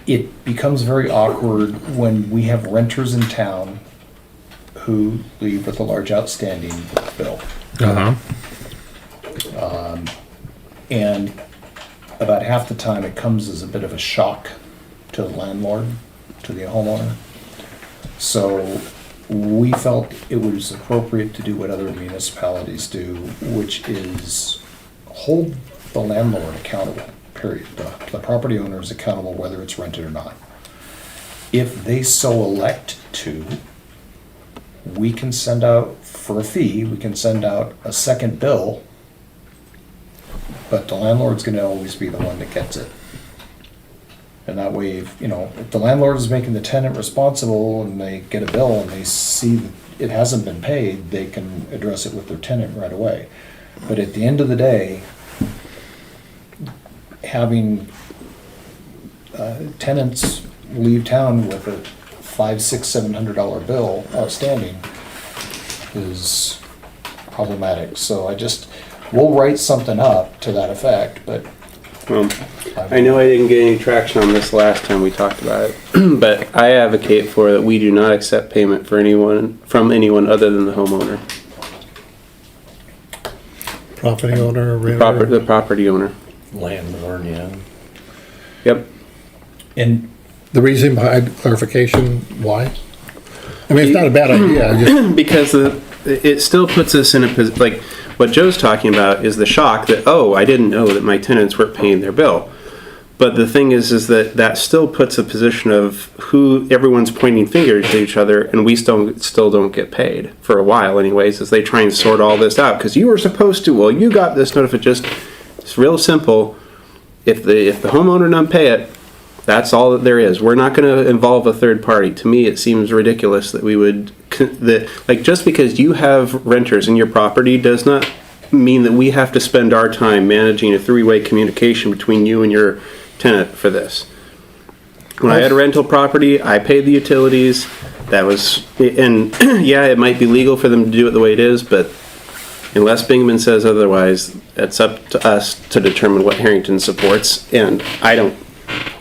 It becomes very awkward when we have renters in town who leave with a large outstanding bill. Uh-huh. And about half the time it comes as a bit of a shock to the landlord, to the homeowner. So we felt it was appropriate to do what other municipalities do, which is hold the landlord accountable, period. The property owner is accountable whether it's rented or not. If they so elect to, we can send out, for a fee, we can send out a second bill, but the landlord's gonna always be the one that gets it. And that way, if the landlord is making the tenant responsible and they get a bill and they see that it hasn't been paid, they can address it with their tenant right away. But at the end of the day, having tenants leave town with a $500, $600, $700 bill outstanding is problematic. So we'll write something up to that effect, but I know I didn't get any traction on this last time we talked about it, but I advocate for that we do not accept payment from anyone other than the homeowner, Property owner, renter. the property owner. Landlord, yeah. Yep. and The reason behind clarification, why? I mean, it's not a bad idea, just, Because it still puts us in a position, like, what Joe's talking about is the shock that, oh, I didn't know that my tenants weren't paying their bill. But the thing is that that still puts a position of who everyone's pointing fingers at each other, and we still don't get paid for a while, anyways, as they try and sort all this out. Because you were supposed to. Well, you got this notification. It's real simple. If the homeowner doesn't pay it, that's all that there is. We're not going to involve a third party. To me, it seems ridiculous that we would just because you have renters in your property does not mean that we have to spend our time managing a three-way communication between you and your tenant for this. When I had a rental property, I paid the utilities. That was, and yeah, it might be legal for them to do it the way it is, but unless Bingman says otherwise, it's up to us to determine what Harrington supports, and I don't.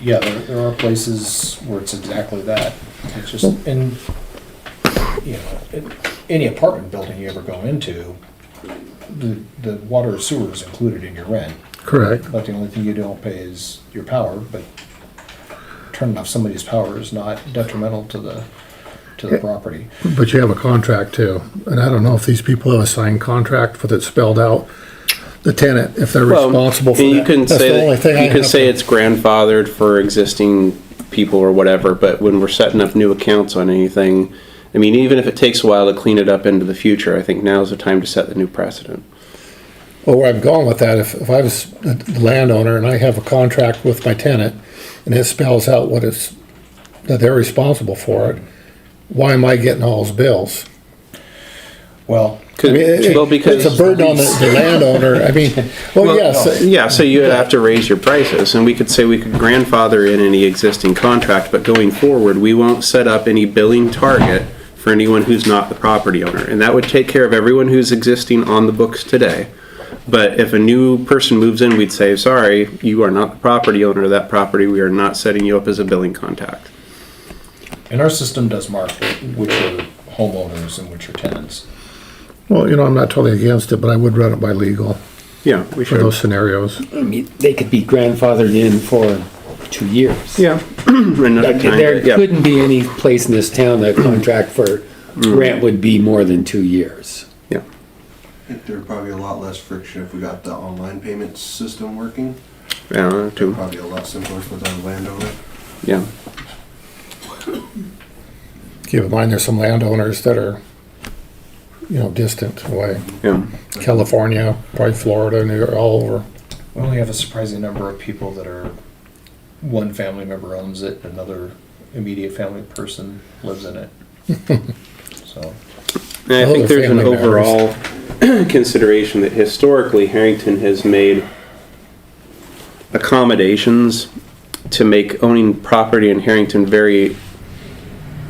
Yeah, there are places where it's exactly that. It's just, in any apartment building you ever go into, the water or sewer is included in your rent. Correct. But the only thing you don't pay is your power, but turning off somebody's power is not detrimental to the property. But you have a contract too, and I don't know if these people have a signed contract with it spelled out, the tenant, if they're responsible for that. You can That's say the only thing I you can have say to- it's grandfathered for existing people or whatever, but when we're setting up new accounts on anything, I mean, even if it takes a while to clean it up into the future, I think now's the time to set the new precedent. Well, where I'm going with that, if I was the landowner and I have a contract with my tenant and it spells out that they're responsible for it, why am I getting all those bills? Well, I mean, because it's a burden on the landowner. I mean, yes. yeah, so you would have to raise your prices, and we could say we could grandfather in any existing contract, but going forward, we won't set up any billing target for anyone who's not the property owner, and that would take care of everyone who's existing on the books today. But if a new person moves in, we'd say, sorry, you are not the property owner of that property. We are not setting you up as a billing contact. and our system does mark which are homeowners and which are tenants. Well, I'm not totally against it, but I would run it by legal Yeah, we for should. those scenarios. I mean, they could be grandfathered in for 2 years. Yeah. Another Like, time, there yeah. couldn't be any place in this town that contract for rent would be more than 2 years. Yeah. I think there'd probably be a lot less friction if we got the online payment system working. Yeah, too. Probably a lot simpler for the landowner. Yeah. Keep in mind, there's some landowners that are, distant away. Yeah. California, probably Florida, and they're all over. We only have a surprising number of people that are, one family member owns it, another immediate family person lives in it. So, And I Oh, think the there's an family matters. overall consideration that historically Harrington has made accommodations to make owning property in Harrington very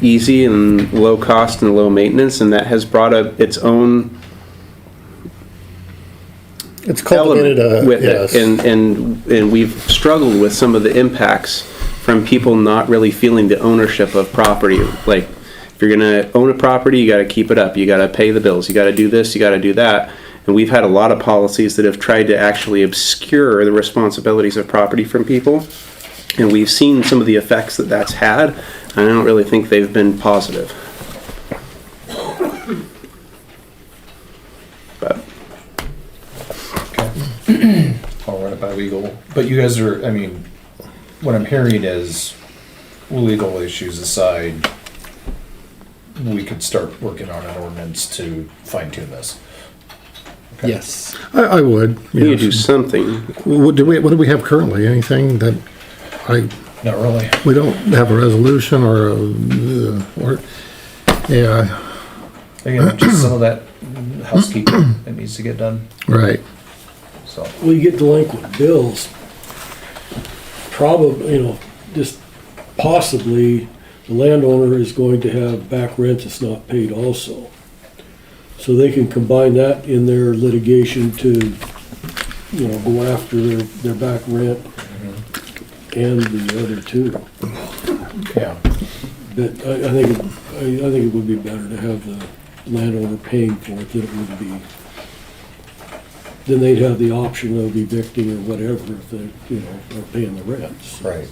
easy and low cost and low maintenance, and that has brought up its own It's cultivated element with yes. it, and we've struggled with some of the impacts from people not really feeling the ownership of property. Like, if you're gonna own a property, you gotta keep it up, you gotta pay the bills, you gotta do this, you gotta do that. And we've had a lot of policies that have tried to actually obscure the responsibilities of property from people. And we've seen some of the effects that that's had, and I don't really think they've been positive. But, I'll run it by legal. But you guys are, I mean, what I'm hearing is, legal issues aside, we could start working on an ordinance to fine tune this. Okay. Yes. I would. we need yes. to do something. What do we have currently? Anything that Not really. we don't have a resolution or yeah, Again, just some of that housekeeping that needs to get done, right. so. Well, you get delinquent bills, probably, just possibly, the landowner is going to have back rent that's not paid also. So they can combine that in their litigation to, go after their back rent and the other two. Yeah. But I think it would be better to have the landowner paying for it than it would be. Then they'd have the option of evicting or whatever if they, are paying the rents. Right.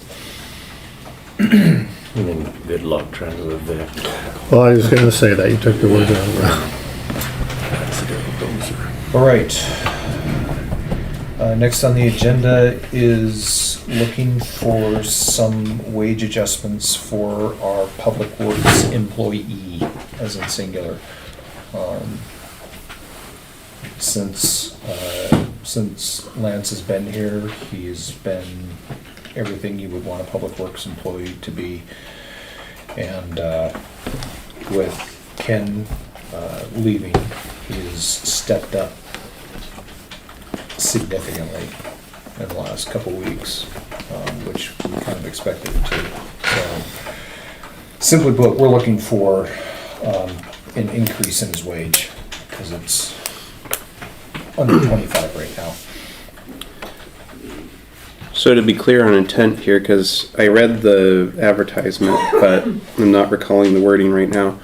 And then good luck trying to evict. Well, I was gonna say that, you took the word out. All right. Next on the agenda is looking for some wage adjustments for our Public Works employee, as in singular. Since Lance has been here, he's been everything you would want a Public Works employee to be. And with Ken leaving, he's stepped up significantly in the last couple weeks, which we kind of expected it to. So, simply put, we're looking for an increase in his wage, because it's under 25 right now. So to be clear on intent here, because I read the advertisement, but I'm not recalling the wording right now.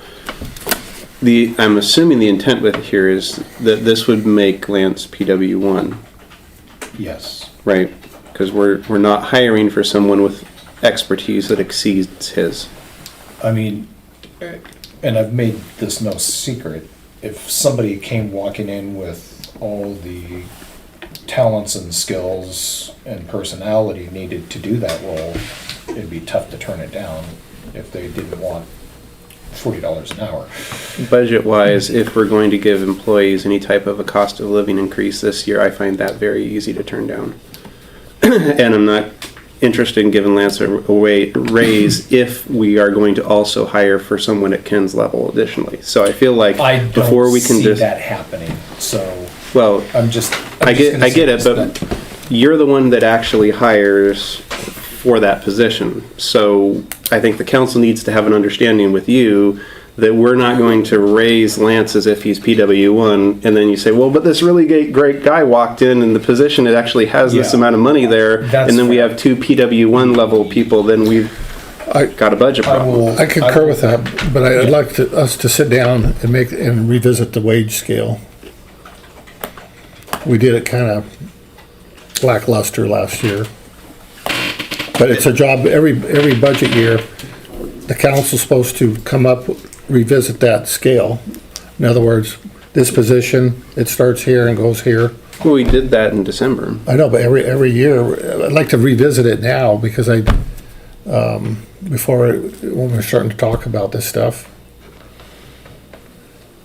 I'm assuming the intent with it here is that this would make Lance PW1, Yes. right? Because we're not hiring for someone with expertise that exceeds his. I mean, and I've made this no secret, if somebody came walking in with all the talents and skills and personality needed to do that role, it'd be tough to turn it down if they didn't want $40 an hour. Budget-wise, if we're going to give employees any type of a cost of living increase this year, I find that very easy to turn down. And I'm not interested in giving Lance a raise if we are going to also hire for someone at Ken's level additionally. So I feel like I before don't we can see just, that happening, so well, I'm just. I get it, but you're the one that actually hires for that position. So I think the council needs to have an understanding with you that we're not going to raise Lance as if he's PW1, and then you say, well, but this really great guy walked in and the position, it actually has this Yeah. amount of money there, That's and then we fair. have two PW1 level people, then we've got a budget problem. I concur with that, but I'd like us to sit down and revisit the wage scale. We did it kind of lackluster last year. But it's a job, every budget year, the council's supposed to come up, revisit that scale. In other words, this position, it starts here and goes here. Well, we did that in December. I know, but every year, I'd like to revisit it now because when we're starting to talk about this stuff.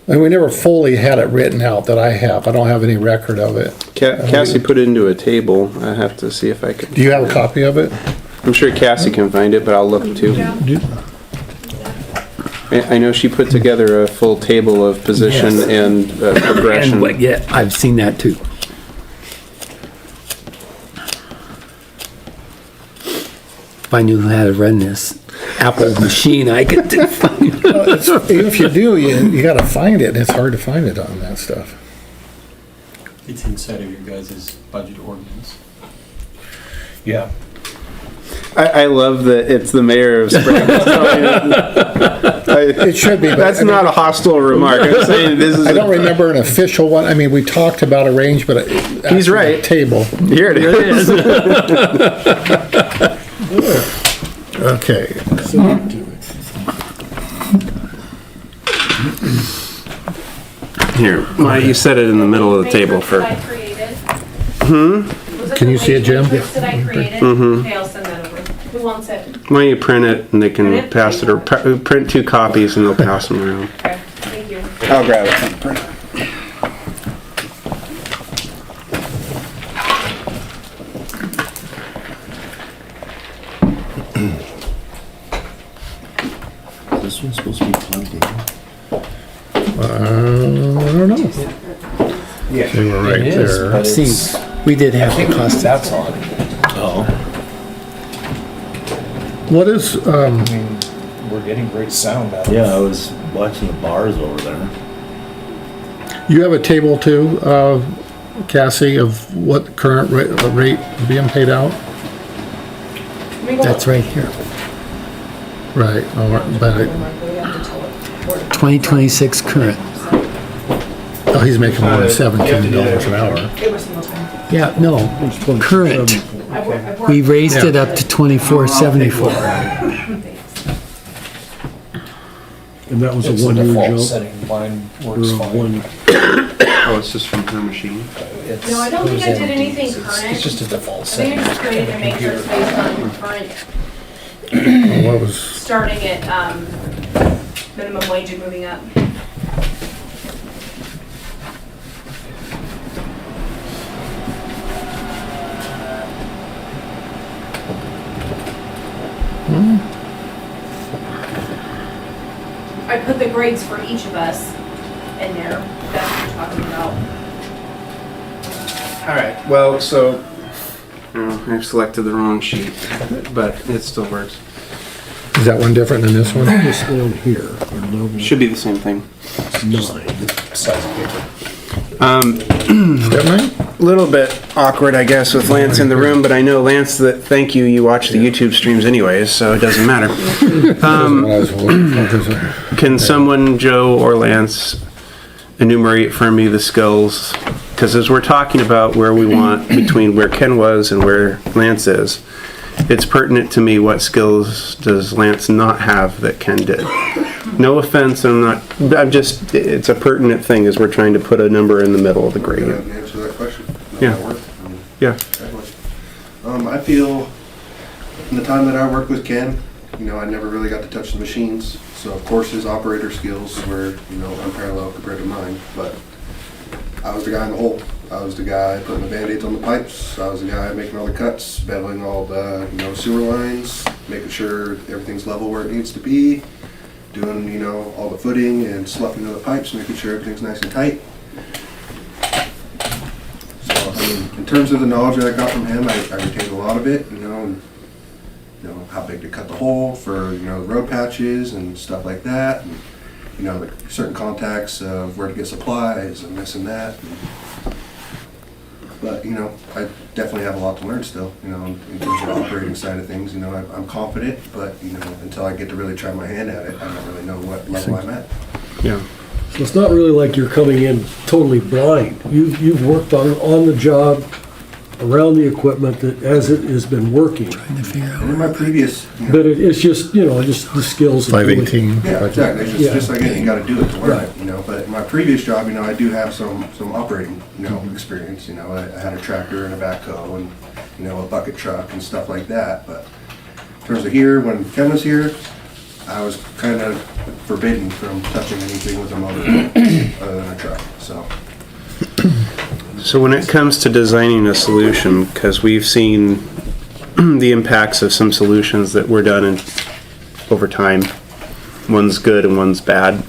And we never fully had it written out that I have. I don't have any record of it. Cassie put it into a table. I have to see if I can. Do you have a copy of it? I'm sure Cassie can find it, but I'll look too. I know she put together a full table of position Yes. and progression. And what, yeah, I've seen that too. If I knew how to run this Apple machine, I could find it. Even if you do, you gotta find it, and it's hard to find it on that stuff. It's inside of your guys' budget ordinance. Yeah. I love that it's the mayor of Spring. It should be, but That's I mean, not a hostile remark. I'm saying this is. I don't remember an official one. I mean, we talked about a range, but He's right. Table. Here it is. Okay. Here, why you set it in the middle of the table for. That I created. Can you see it, Jim? Matrix that I created. Okay, I'll send that over. Who wants it? Why don't you print it and they can Print it? pass it, or print 2 copies and they'll pass them around. Okay, thank you. I'll grab it from the printer. This one's supposed to be plugged in. I don't know. Yeah. They were right It is, there. but it's- See, we did I have think the cost. that's on. Oh. What is, I mean, we're getting great sound out of it. Yeah, I was watching the bars over there. you have a table too, Cassie, of what current rate being paid out? That's right here. Right, but 2026 current. he's making more than $17 an hour. Yeah, no, It's 27. current. We raised it up to 24.74. And that was It's a the one-year default jump. setting. Mine Or works a fine. one, Oh, it's just from her machine? It's No, I don't think I goes did in- anything it's- current. It's just a default I setting. think I just created to make sure it's based on current, What was, starting at, minimum wage and moving up. I put the grades for each of us in there, that's what you're talking about. All right, well, so, I've selected the wrong sheet, but it still works. is that one different than this one? This down here, or level Should be the same thing. 9. Size of paper. Is that right? Little bit awkward, I guess, with Lance in the room, but I know, Lance, that, thank you, you watch the YouTube streams anyways, so it doesn't matter. What I was wondering. Can someone, Joe or Lance, enumerate for me the skills? Because as we're talking about where we want, between where Ken was and where Lance is, it's pertinent to me, what skills does Lance not have that Ken did? No offense, I'm just, it's a pertinent thing as we're trying to put a number in the middle of the Can gradient. I answer that question? Yeah. Does that work? Yeah. Definitely. I feel in the time that I worked with Ken, I never really got to touch the machines. So of course his operator skills were, unparalleled compared to mine. But I was the guy in the hole. I was the guy putting the Band-Aids on the pipes. I was the guy making all the cuts, beveling all the, sewer lines, making sure everything's level where it needs to be, doing, all the footing and sloughing of the pipes, making sure everything's nice and tight. So, in terms of the knowledge that I got from him, I retained a lot of it, and, how big to cut the hole for, the road patches and stuff like that, and, the certain contacts of where to get supplies and this and that. But, I definitely have a lot to learn still, in terms of the operating side of things. I'm confident, but, until I get to really try my hand at it, I don't really know what level I'm at. Yeah. So it's not really like you're coming in totally blind. You've worked on the job, around the equipment that as it has been working. And in my previous, But it's just, just the skills. of doing it. 518. yeah, exactly. It's Yeah. just like anything, you gotta do it to learn Right. it, But in my previous job, I do have some operating, experience, I had a tractor and a backhoe and, a bucket truck and stuff like that. But in terms of here, when Ken was here, I was kind of forbidden from touching anything with a motor other than a truck, so. So when it comes to designing a solution, because we've seen the impacts of some solutions that were done over time, one's good and one's bad.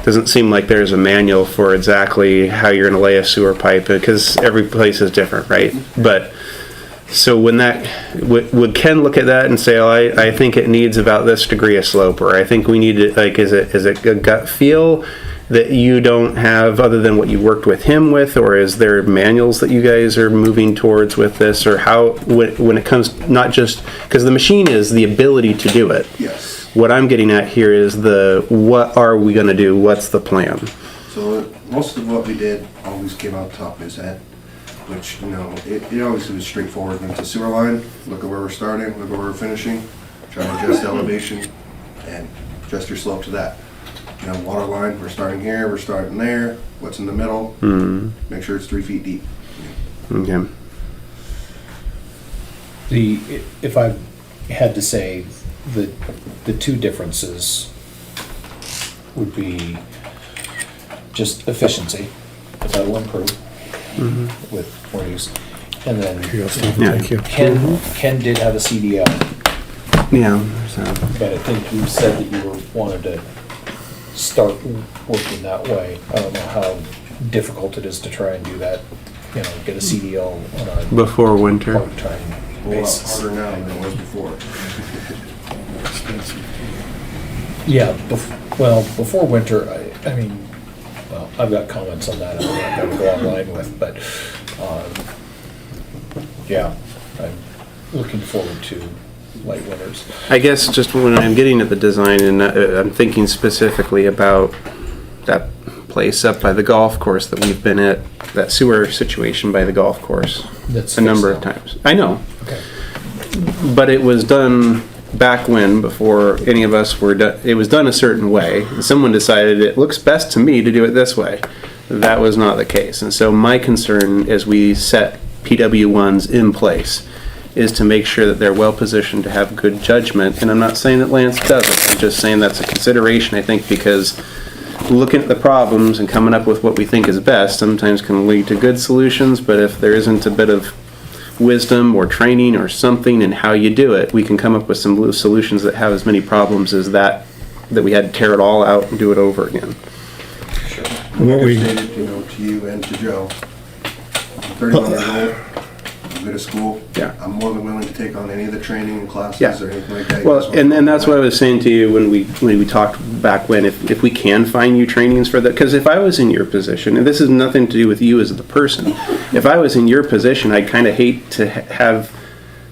Doesn't seem like there's a manual for exactly how you're going to lay a sewer pipe, because every place is different, right? But so when would Ken look at that and say, "Oh, I think it needs about this degree of slope," or "I think we need it," like, is it a gut feel that you don't have other than what you worked with him with, or is there manuals that you guys are moving towards with this, or how, when it comes, not just, because the machine is the ability to do it. Yes. What I'm getting at here is what are we gonna do, what's the plan? So most of what we did always came out the top of his head, which, it always was straightforward. Into sewer line, look at where we're starting, look at where we're finishing, try to adjust the elevation and adjust your slope to that. Water line, we're starting here, we're starting there, what's in the middle, make sure it's 3 feet deep. Okay. If I had to say, the two differences would be just efficiency, that will improve with more use. And then Here you go, Steve. Thank you. Ken did have a CDL, Yeah, so, but I think you said that you wanted to start working that way. I don't know how difficult it is to try and do that, get a CDL on a before winter. part-time A lot basis. harder now than it was before. Yeah, before winter, I mean, well, I've got comments on that I'm not gonna go online with, but, yeah, I'm looking forward to light winters. I guess just when I'm getting at the design, and I'm thinking specifically about that place up by the golf course that we've been at, that sewer situation by the golf course, That's a number of fixed times. I know, Okay. but it was done back when, before any of us were done, it was done a certain way. Someone decided it looks best to me to do it this way. that was not the case. And so my concern as we set PW1s in place is to make sure that they're well positioned to have good judgment. And I'm not saying that Lance doesn't. I'm just saying that's a consideration, I think, because looking at the problems and coming up with what we think is best sometimes can lead to good solutions, but if there isn't a bit of wisdom or training or something in how you do it, we can come up with some solutions that have as many problems as that we had to tear it all out and do it over again. What I we, stated, you know, to you and to Joe, I'm 31 years old, I'm good at school. Yeah. I'm more than willing to take on any of the training and classes Yeah. or anything like that. You guys Well, want and to then that's do what I that. was saying to you when we talked back when, if we can find you trainings for that, because if I was in your position, and this has nothing to do with you as the person, if I was in your position, I'd kind of hate to have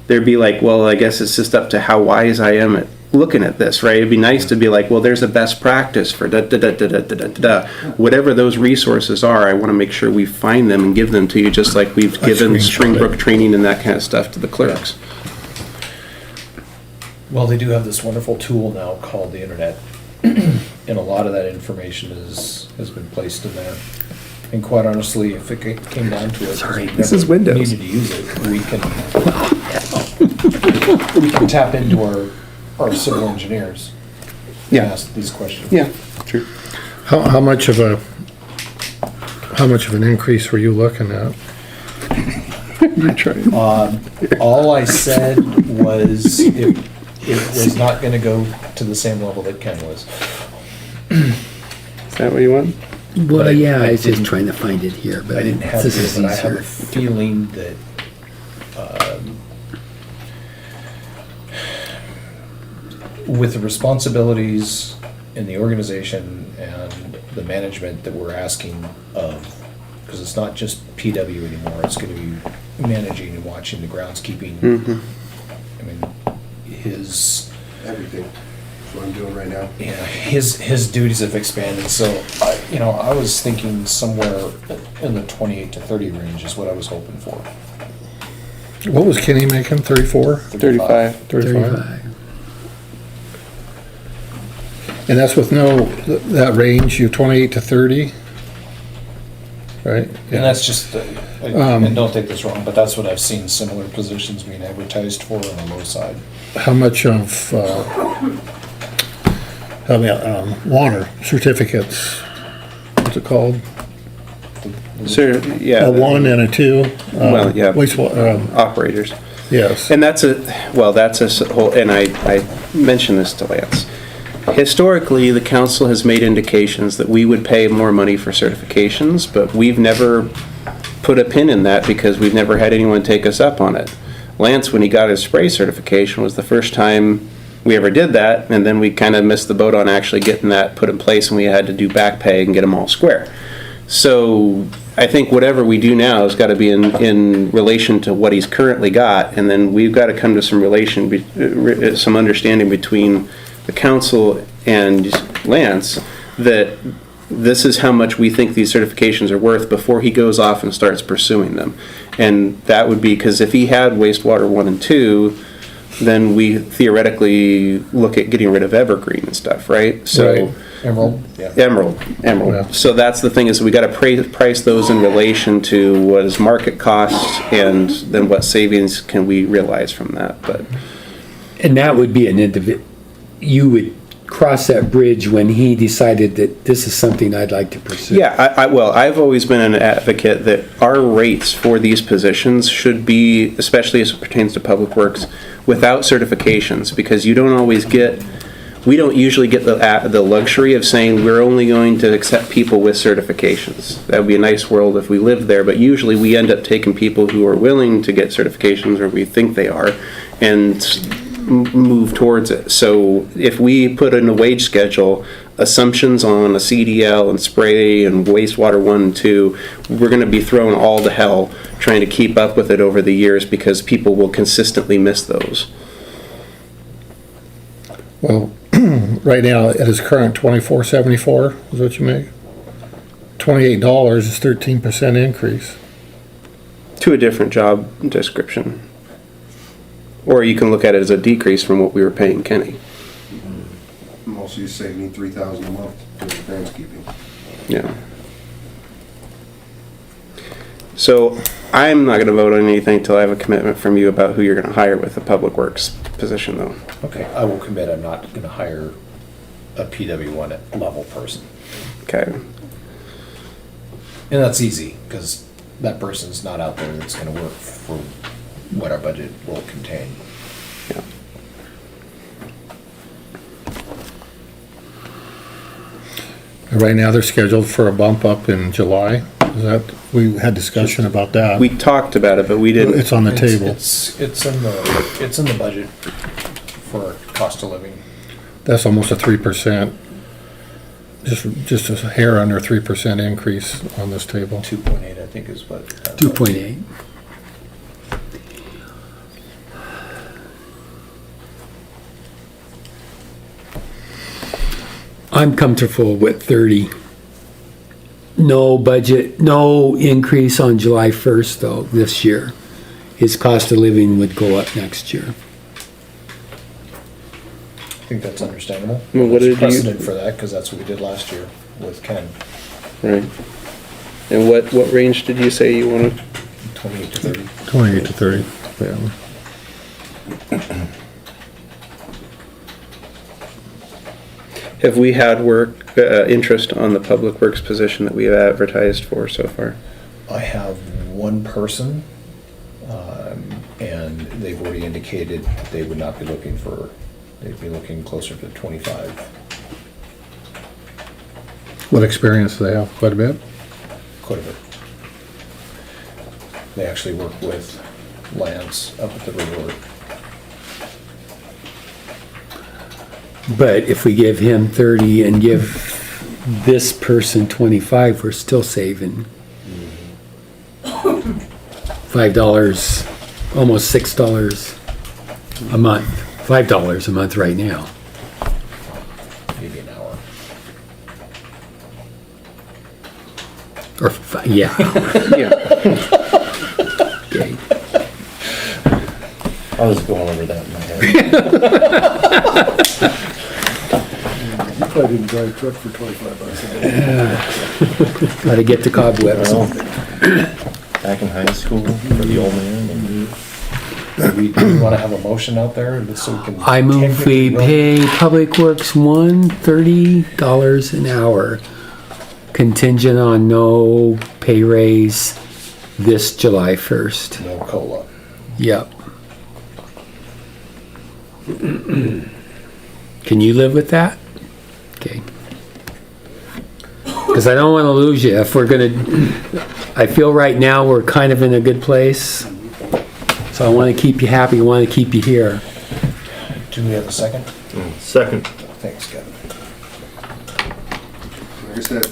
there be like, well, I guess it's just up to how wise I am at looking at this, right? It'd be nice to be like, well, there's a best practice for da da da da da da da da. Whatever those resources are, I want to make sure we find them and give them to you, just like we've given Springbrook training and that kind of stuff to the clerks. Well, they do have this wonderful tool now called the internet, and a lot of that information has been placed in there. And quite honestly, if it came down to it, we this never is Windows. needed to use it, we can tap into our civil engineers and Yeah. ask these questions. Yeah, true. how much of an increase were you looking at? You're trying. All I said was it was not gonna go to the same level that Ken was. Is that what you want? Well, But yeah, I I was just didn't- trying to find it here, but I didn't have this it, is but I have a easier. feeling that with the responsibilities in the organization and the management that we're asking of, because it's not just PW anymore, it's gonna be managing and watching the groundskeeping. I mean, his, Everything. That's what I'm doing right now. yeah, his duties have expanded, so I was thinking somewhere in the 28 to 30 range is what I was hoping for. What was Kenny making, 34? 35. 35. And that's with that range, you 28 to 30? Right? And that's just, and don't take this wrong, but that's what I've seen similar positions being advertised for on the low side. How much of, water certificates, what's it called? Sure, yeah. A 1 and a 2? Well, yeah. Wastewater, Operators. yes. And that's a whole, and I mentioned this to Lance. Historically, the council has made indications that we would pay more money for certifications, but we've never put a pin in that because we've never had anyone take us up on it. Lance, when he got his spray certification, was the first time we ever did that, and then we kind of missed the boat on actually getting that put in place, and we had to do back pay and get them all square. So I think whatever we do now has got to be in relation to what he's currently got, and then we've got to come to some understanding between the council and Lance that this is how much we think these certifications are worth before he goes off and starts pursuing them. And that would be because if he had wastewater 1 and 2, then we theoretically look at getting rid of Evergreen and stuff, right? So. Right. Emerald, yeah. Emerald. Yeah. So that's the thing, is we got to price those in relation to what is market cost and then what savings can we realize from that. But And that would be you would cross that bridge when he decided that this is something I'd like to pursue. yeah, well, I've always been an advocate that our rates for these positions should be, especially as it pertains to public works, without certifications, because we don't usually get the luxury of saying we're only going to accept people with certifications. That would be a nice world if we lived there, but usually we end up taking people who are willing to get certifications, or we think they are, and move towards it. So if we put in a wage schedule assumptions on a CDL and spray and wastewater 1 and 2, we're going to be thrown all to hell trying to keep up with it over the years because people will consistently miss those. Well, right now, at his current $24.74 is what you make. $28 is 13% increase. To a different job description. Or you can look at it as a decrease from what we were paying Kenny. Also, you save me $3,000 a month doing groundskeeping. Yeah. So I'm not gonna vote on anything till I have a commitment from you about who you're gonna hire with the Public Works position though. Okay, I will commit, I'm not gonna hire a PW1 level person. Okay, And that's easy, because that person's not out there that's gonna work for what our budget will contain. yeah. Right now, they're scheduled for a bump up in July. Is that, we had discussion about that. We talked about it, but we didn't. It's on the table. It's in the budget for cost of living. That's almost a 3%. Just a hair under 3% increase on this table. 2.8, I think is what. 2.8. I'm comfortable with 30. No budget, no increase on July 1st though, this year. His cost of living would go up next year. I think that's understandable. Well, what There's did you- precedent for that, because that's what we did last year with Ken, Right. And what range did you say you wanted? 28 to 30. 28 to 30, yeah. Have we had interest on the Public Works position that we have advertised for so far? I have one person, and they've already indicated they would not be looking for, they'd be looking closer to 25. What experience do they have? Quite a bit? Quite a bit. They actually work with Lance up at the resort. But if we give him 30 and give this person 25, we're still saving $5, almost $6 a month. $5 a month right now. Maybe an hour. Or, yeah. Yeah. Okay. I was going over that in my head. You probably didn't drive a truck for 25 bucks a day. Gotta get the cobwebs. Well, back in high school for the old man. Do we want to have a motion out there so we can? I move we technically run- pay Public Works $30 an hour, contingent on no pay raise this July 1st. No COLA. Yep. Can you live with that? Okay. Because I don't want to lose you. If we're gonna, I feel right now we're kind of in a good place. So I want to keep you happy, I want to keep you here. Do we have a second? Second. Thanks, Kevin. Like I said,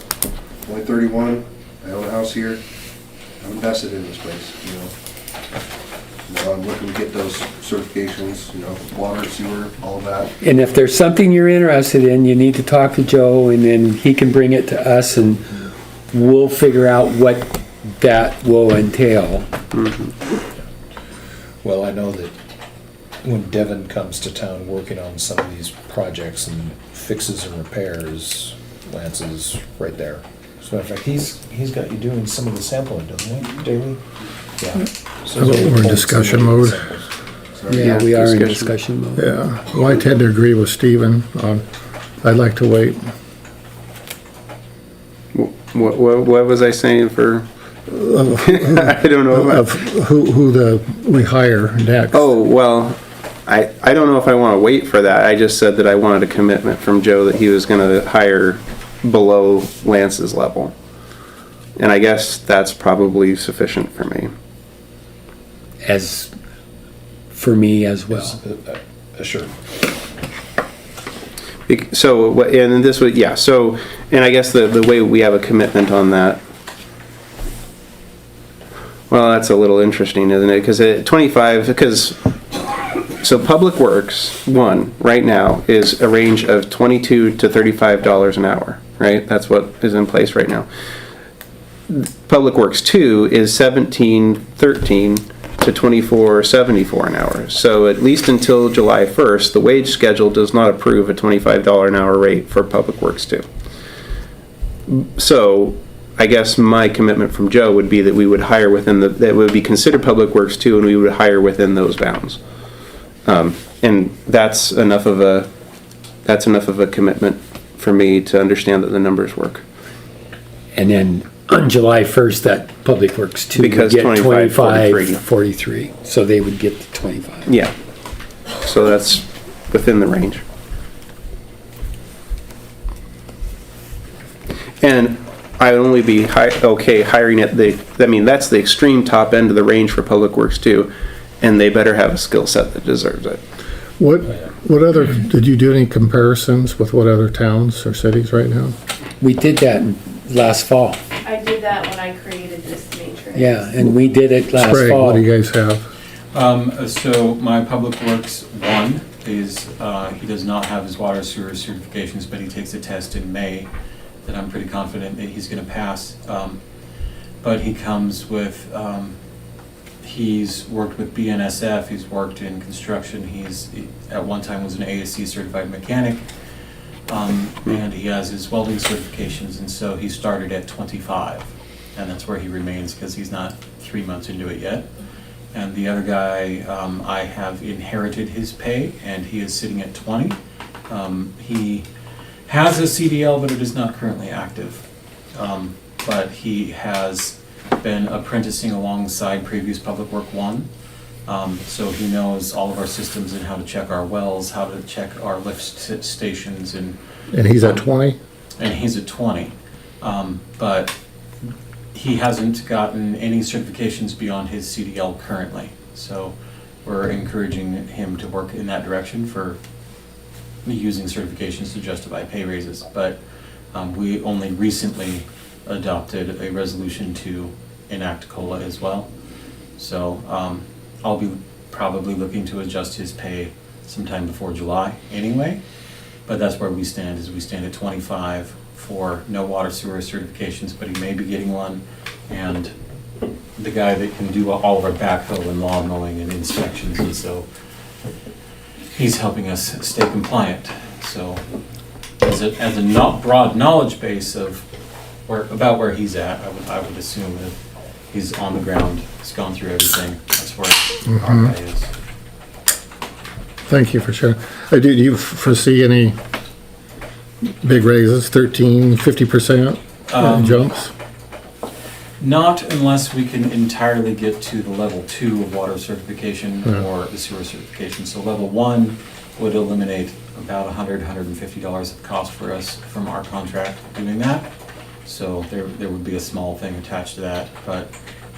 only 31, I own a house here, I'm invested in this place, you know. Now I'm looking to get those certifications, you know, water, sewer, all of that. And if there's something you're interested in, you need to talk to Joe and then he can bring it to us and we'll figure out what that will entail. Well, I know that when Devin comes to town working on some of these projects and fixes and repairs, Lance is right there. As a matter of fact, he's got you doing some of the sampling, doesn't he, daily? Yeah. So We're in discussion mode. Yeah, we are in discussion. discussion mode. Yeah, well, I tend to agree with Stephen on, I'd like to wait. What was I saying for? I don't know. Of who we hire next. Oh, well, I don't know if I want to wait for that. I just said that I wanted a commitment from Joe that he was going to hire below Lance's level. And I guess that's probably sufficient for me. As for me as well. Sure. So, and this would, yeah, so, and I guess the way we have a commitment on that, well, that's a little interesting, isn't it? Because at 25, so Public Works, right now, is a range of $22 to $35 an hour, right? That's what is in place right now. Public Works 2 is $17.13 to $24.74 an hour. So at least until July 1st, the wage schedule does not approve a $25 an hour rate for Public Works 2. So I guess my commitment from Joe would be that we would hire within that would be considered public works too, and we would hire within those bounds. And that's enough of a commitment for me to understand that the numbers work. And then on July 1st, that Public Works 2 would Because get 25, 43. So they would get the 25. Yeah. So that's within the range. And I'd only be okay hiring at that's the extreme top end of the range for Public Works too, and they better have a skill set that deserves it. What other, did you do any comparisons with what other towns or cities right now? We did that last fall. I did that when I created this matrix. Yeah, and we did it last Sprague, fall. what do you guys have? So my Public Works one is, he does not have his water sewer certifications, but he takes a test in May that I'm pretty confident that he's gonna pass. But he comes with, he's worked with BNSF, he's worked in construction, he at one time was an ASC certified mechanic. And he has his welding certifications, and so he started at 25, and that's where he remains because he's not 3 months into it yet. And the other guy, I have inherited his pay, and he is sitting at 20. He has a CDL, but it is not currently active. But he has been apprenticing alongside previous Public Work 1. So he knows all of our systems and how to check our wells, how to check our lift stations, and He's at 20? and he's at 20. But he hasn't gotten any certifications beyond his CDL currently. So we're encouraging him to work in that direction for using certifications to justify pay raises. But we only recently adopted a resolution to enact COLA as well. So I'll be probably looking to adjust his pay sometime before July anyway. But that's where we stand, is we stand at 25 for no water sewer certifications, but he may be getting one. And the guy that can do all of our backhoe and lawn mowing and inspections, and so he's helping us stay compliant. So as a not broad knowledge base of about where he's at, I would assume that he's on the ground, he's gone through everything. That's where our guy is. Thank you for sharing. Do you foresee any big raises, 13, 50% jumps? Not unless we can entirely get to the level 2 of water certification or the sewer certification. So level 1 would eliminate about $100, $150 of cost for us from our contract doing that. So there would be a small thing attached to that. But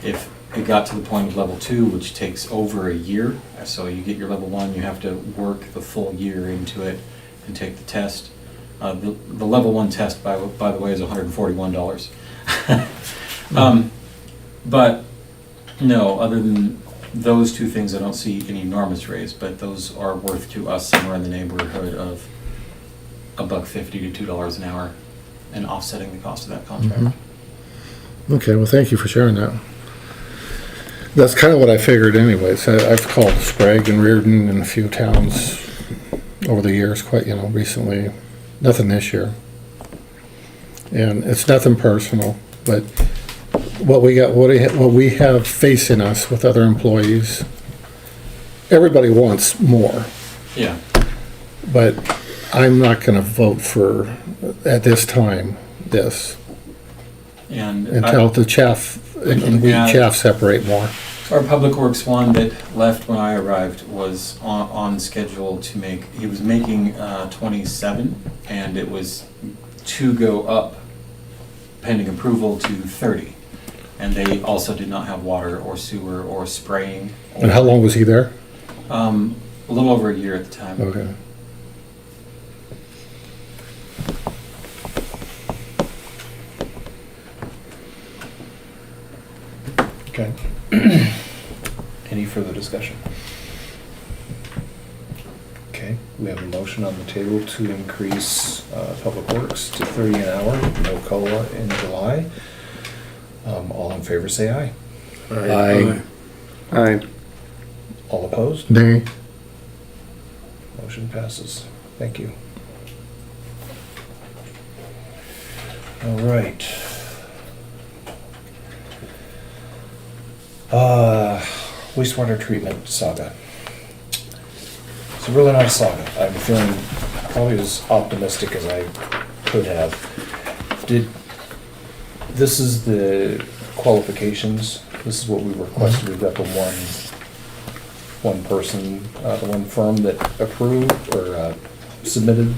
if it got to the point of level 2, which takes over a year, so you get your level 1, you have to work the full year into it and take the test. The level 1 test, by the way, is $141. But no, other than those two things, I don't see any enormous raise, but those are worth to us somewhere in the neighborhood of $1.50 to $2 an hour, and offsetting the cost of that contract. Okay, well, thank you for sharing that. That's kind of what I figured anyways. I've called Sprague and Reardon and a few towns over the years, quite, recently. Nothing this year. And it's nothing personal, but what we have facing us with other employees, everybody wants more. Yeah. But I'm not gonna vote for, at this time, this, And until the chaff and wheat chaff separate more. our Public Works one that left when I arrived was on schedule to make, he was making 27, and it was to go up pending approval to 30. And they also did not have water or sewer or spraying. And how long was he there? A little over a year at the time. Okay. Okay. Any further discussion? Okay, we have a motion on the table to increase Public Works to 30 an hour, no COLA in July. All in favor say aye. Aye. All opposed? Nay. Motion passes. Thank you. All right. Wastewater treatment saga. It's really not a saga. I'm feeling probably as optimistic as I could have. This is the qualifications. This is what we requested. We've got the one person, the one firm that approved or submitted.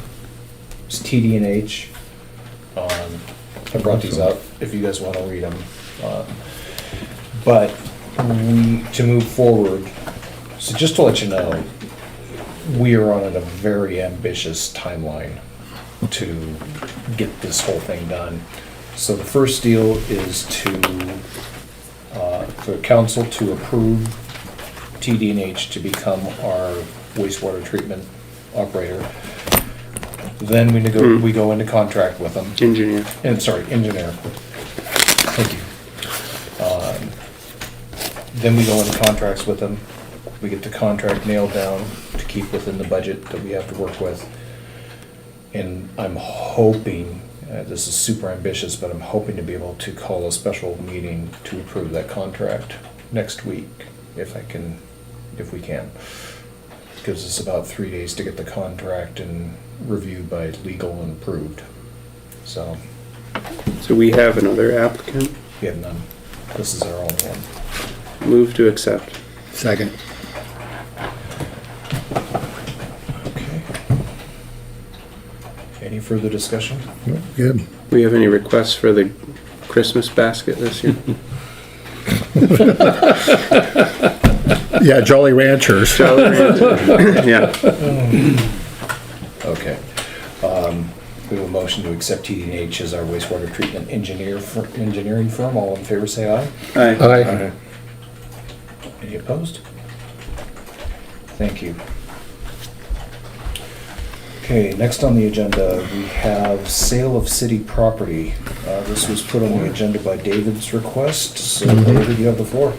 It's TD&H. I brought these up if you guys want to read them. But to move forward, so just to let you know, we are on a very ambitious timeline to get this whole thing done. So the first deal is for council to approve TD&H to become our wastewater treatment operator. Then we go into contract with them. Engineer. Engineer. Thank you. Then we go into contracts with them. We get the contract nailed down to keep within the budget that we have to work with. And I'm hoping, this is super ambitious, but I'm hoping to be able to call a special meeting to approve that contract next week, if we can. Gives us about 3 days to get the contract and reviewed by legal and approved. So, So we have another applicant. we have none. This is our only one. Move to accept. Second. Okay. Any further discussion? Good. We have any requests for the Christmas basket this year? Yeah, Jolly Ranchers. Yeah. Okay. We have a motion to accept TD&H as our wastewater treatment engineering firm. All in favor, say aye. Aye. Aye. Any opposed? Thank you. Okay, next on the agenda, we have sale of city property. This was put on the agenda by David's request, so David, you have the floor.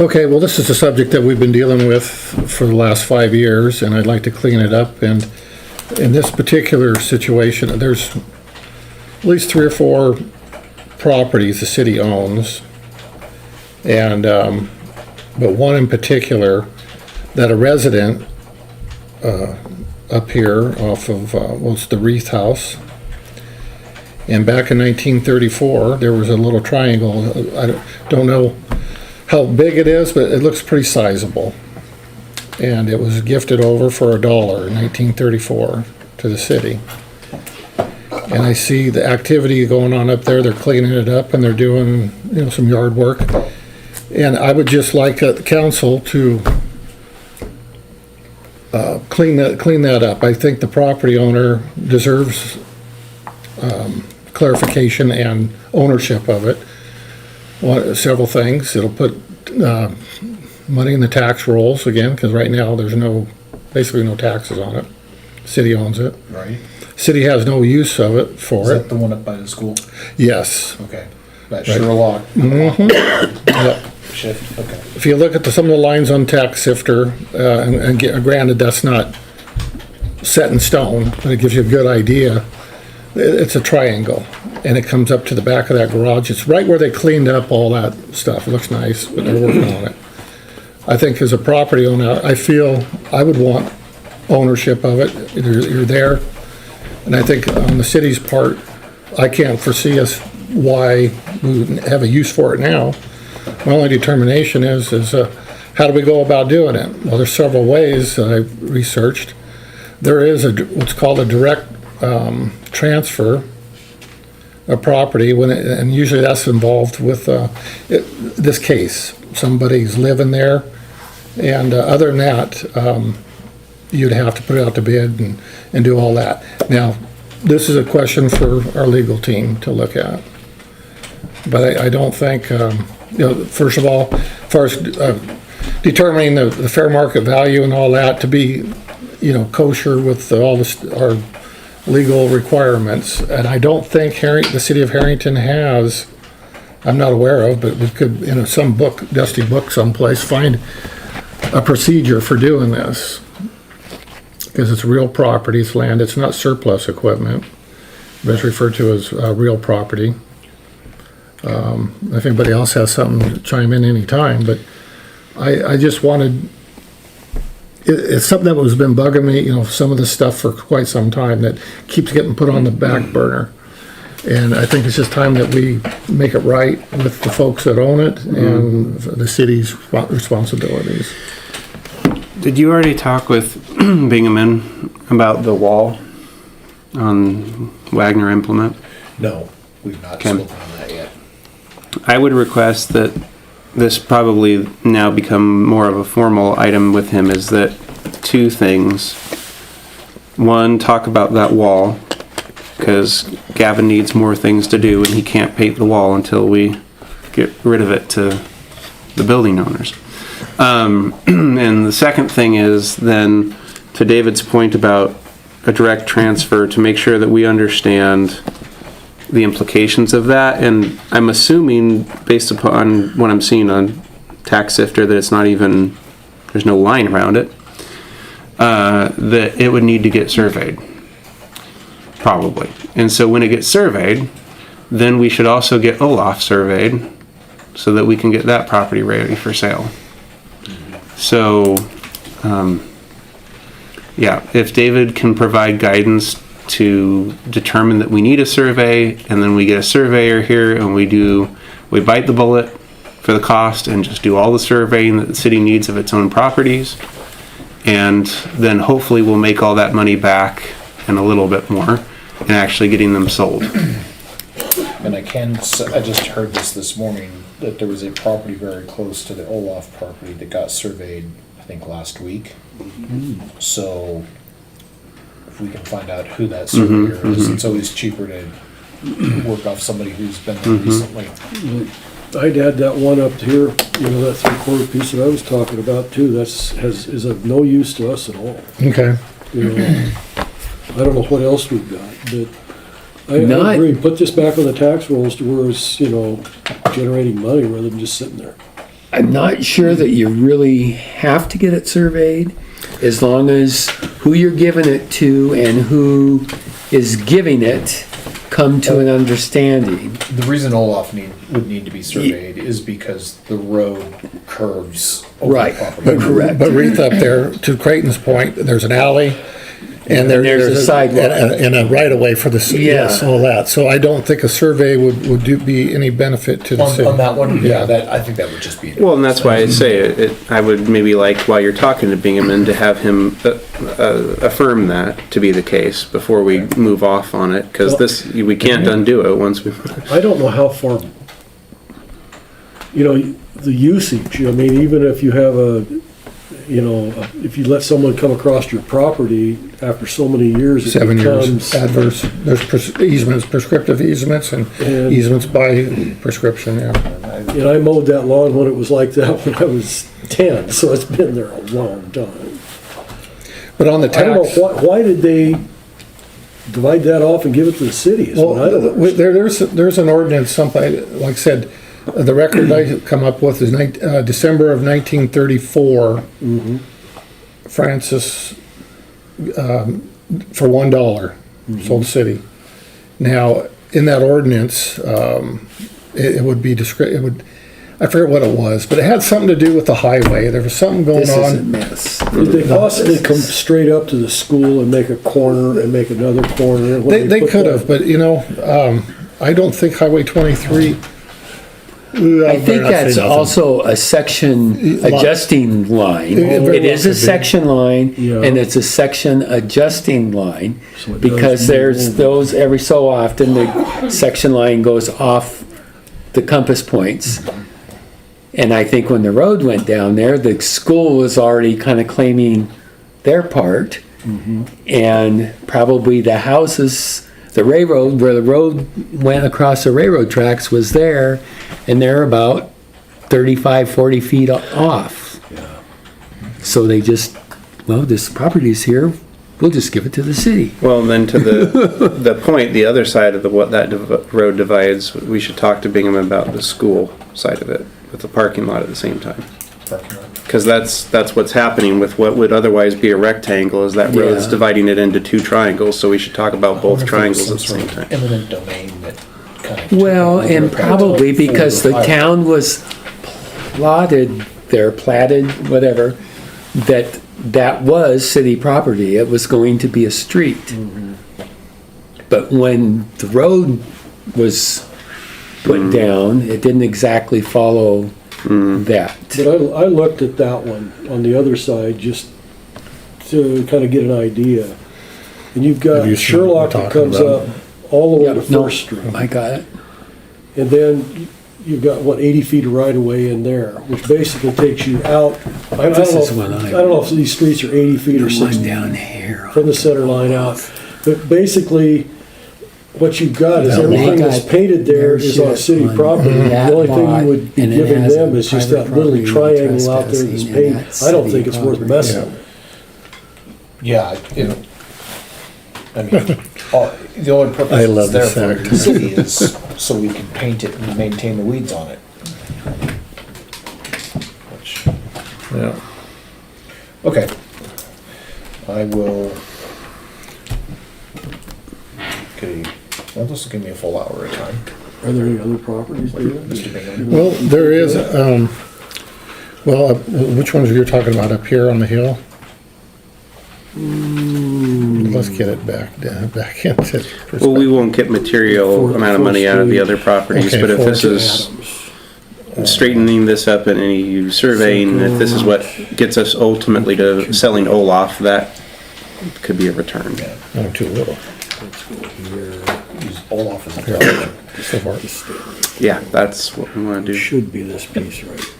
Okay, well, this is a subject that we've been dealing with for the last 5 years, and I'd like to clean it up. And in this particular situation, there's at least 3 or 4 properties the city owns. And, but one in particular, that a resident, up here off of, it's the Wreath House. And back in 1934, there was a little triangle. I don't know how big it is, but it looks pretty sizable. And it was gifted over for $1 in 1934 to the city. And I see the activity going on up there. They're cleaning it up and they're doing, some yard work. And I would just like the council to clean that up. I think the property owner deserves clarification and ownership of it. Several things. It'll put money in the tax rolls again, because right now there's basically no taxes on it. City owns it. Right. City has no use of it Is for that it. the one up by the school? Yes. Okay. That Sherlock Yep. shift, okay. If you look at some of the lines on tax sifter, and granted, that's not set in stone, but it gives you a good idea. It's a triangle, and it comes up to the back of that garage. It's right where they cleaned up all that stuff. It looks nice, but they're working on it. I think as a property owner, I feel I would want ownership of it. You're there, and I think on the city's part, I can't foresee us why we wouldn't have a use for it now. My only determination is how do we go about doing it? Well, there's several ways that I've researched. There is what's called a direct transfer of property, and usually that's involved with this case. Somebody's living there, and other than that, you'd have to put it out to bid and do all that. Now, this is a question for our legal team to look at. But I don't think, first of all, as far as determining the fair market value and all that to be, kosher with all our legal requirements. And I don't think the city of Harrington has, I'm not aware of, but we could, in some book, dusty book someplace, find a procedure for doing this. Because it's real property, it's land, it's not surplus equipment. It's referred to as real property. If anybody else has something, chime in anytime, but I just wanted, it's something that was been bugging me, some of this stuff for quite some time that keeps getting put on the back burner. And I think it's just time that we make it right with the folks that own it and the city's responsibilities. Did you already talk with Bingaman about the wall on Wagner Implement? No, we've not Okay. spoken on that yet. I would request that this probably now become more of a formal item with him, is that two things. One, talk about that wall, because Gavin needs more things to do and he can't paint the wall until we get rid of it to the building owners. And the second thing is then, to David's point about a direct transfer, to make sure that we understand the implications of that. And I'm assuming, based upon what I'm seeing on Tax Sifter, that it's not even, there's no line around it, that it would need to get surveyed. Probably. And so when it gets surveyed, then we should also get Olaf surveyed so that we can get that property ready for sale. So, yeah, if David can provide guidance to determine that we need a survey, and then we get a surveyor here and we bite the bullet for the cost and just do all the surveying that the city needs of its own properties, and then hopefully we'll make all that money back and a little bit more in actually getting them sold. And I just heard this morning, that there was a property very close to the Olaf property that got surveyed, I think, last week. So if we can find out who that surveyor is, it's always cheaper to work off somebody who's been there recently. I'd add that one up here, that 3/4 piece that I was talking about too, is of no use to us at all. Okay. I don't know what else we've got, but I Not- agree, put this back on the tax rolls to where it's, generating money rather than just sitting there. I'm not sure that you really have to get it surveyed, as long as who you're giving it to and who is giving it come to an understanding. The reason Olaf would need to be surveyed is because the road curves over Right. the property. Correct. But Reith up there, to Creighton's point, there's an alley and there's a sidewalk. And a right of way for the city, Yeah. yes, all that. So I don't think a survey would be any benefit to the city. On that one, I think that would just be. Well, and that's why I say it, I would maybe like, while you're talking to Bingaman, to have him affirm that to be the case before we move off on it, because we can't undo it once we. I don't know how far, the usage, even if you have if you let someone come across your property after so many years, it 7 years, becomes adverse, there's easements, prescriptive easements and And- easements by prescription, yeah. And I mowed that lawn when it was like that when I was 10, so it's been there a long time. But on the I don't tax, know, why did they divide that off and give it to the city? Is what I don't well, understand. there's an ordinance, somebody, like I said, the record I come up with is December of 1934. Francis, for $1, sold the city. Now, in that ordinance, it would be it would, I forget what it was, but it had something to do with the highway. There was something going This is a on. mess. Did they possibly come straight up to the school and make a corner and make another corner? when They put could that- have, but I don't think Highway 23. I think that's also a section adjusting line. very It is well a could be. section line, Yeah. and it's a section adjusting line, So it does because move there's over. those, every so often, the section line goes off the compass points. And I think when the road went down there, the school was already kind of claiming their part. And probably the houses, the railroad, where the road went across the railroad tracks was there, and they're about 35, 40 feet off. So they just, this property's here, we'll just give it to the city. Well, and then to the point, the other side of what that road divides, we should talk to Bingham about the school side of it, with the parking lot at the same time. Parking lot. Because that's what's happening with what would otherwise be a rectangle, is that road's Yeah. dividing it into two triangles, so we should talk about both I wonder if there was triangles at the some same sort of time. Eminent domain that kind of. Well, and probably because the town was platted, whatever, that was city property. It was going to be a street. But when the road was put down, it didn't exactly follow that. But I looked at that one on the other side just to kind of get an idea. And you've got Have you seen Sherlock what that we're comes talking up all the way to No, First Street. I got it. And then you've got, 80 feet of right of way in there, which basically takes you out. I don't This is know, what I don't know if these streets are 80 feet or There's 60 one down here. from the center line out. But basically, what you've got is Yeah, everything they that's got painted there their is on shit city on property. that The only thing lot, you would be and it giving has them a is just private that little property triangle out there that's trespassing, and painted. that's I don't city think it's worth property. messing. Yeah, I mean, the only purpose I love it's there this for act. the city is so we can paint it and maintain the weeds on it. Which, Yeah. okay. I will. Okay, well, this will give me a full hour of time. Are there any other properties there? Mr. Bingham. Well, there is, which ones you're talking about up here on the hill? Let's get it back into. Well, we won't get material For- amount of for money out of the street. other properties, Okay, but if for this is straightening this up and any surveying, if this is what gets us ultimately to selling Olaf, that could be a return. Oh, too little. Use Olaf as a target. So far. Yeah, that's what we want to do. Should be this piece right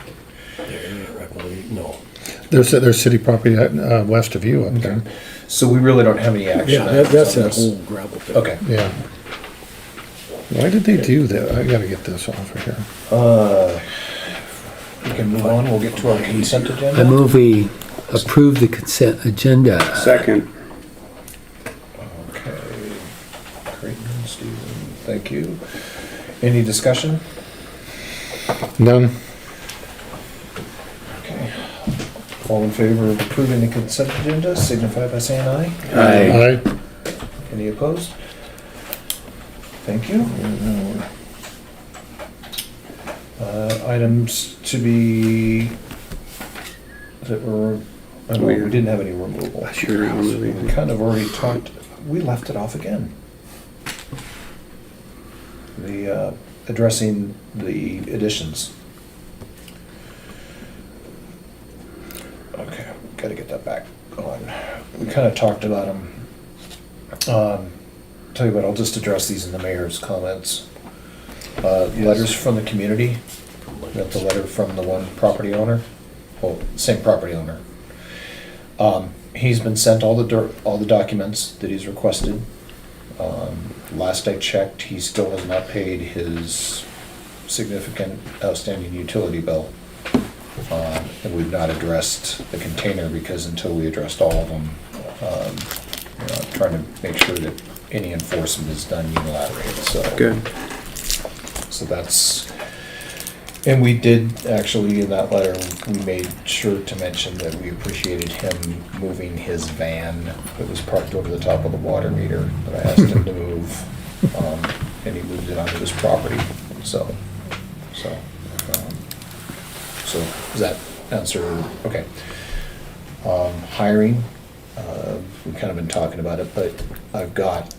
there, I believe. No. There's city property west of you up there. So we really don't have any action. Yeah, that's on that this. whole gravel pit. Okay. Yeah. Why did they do that? I gotta get this off of here. We can move on. We'll get to our consent agenda. I move we approve the consent agenda. Second. Okay. Creighton, Stephen, thank you. Any discussion? None? Okay. All in favor of approving the consent agenda, signify by saying aye. Aye. Aye. Any opposed? Thank you. Items to be, that were, I know we didn't have any removal. Sure, I'm moving. We kind of already talked, we left it off again. The, addressing the additions. Okay, gotta get that back on. We kind of talked about them. Tell you what, I'll just address these in the mayor's comments. Letters from the community. We got the letter from the one property owner, well, same property owner. He's been sent all the documents that he's requested. Last I checked, he still has not paid his significant outstanding utility bill. And we've not addressed the container because until we addressed all of them, trying to make sure that any enforcement is done unilaterally, so. Good. So that's, and we did, actually, in that letter, we made sure to mention that we appreciated him moving his van that was parked over the top of the water meter that I asked him to move, and he moved it onto his property, so, does that answer, okay. Hiring, we've kind of been talking about it, but I've got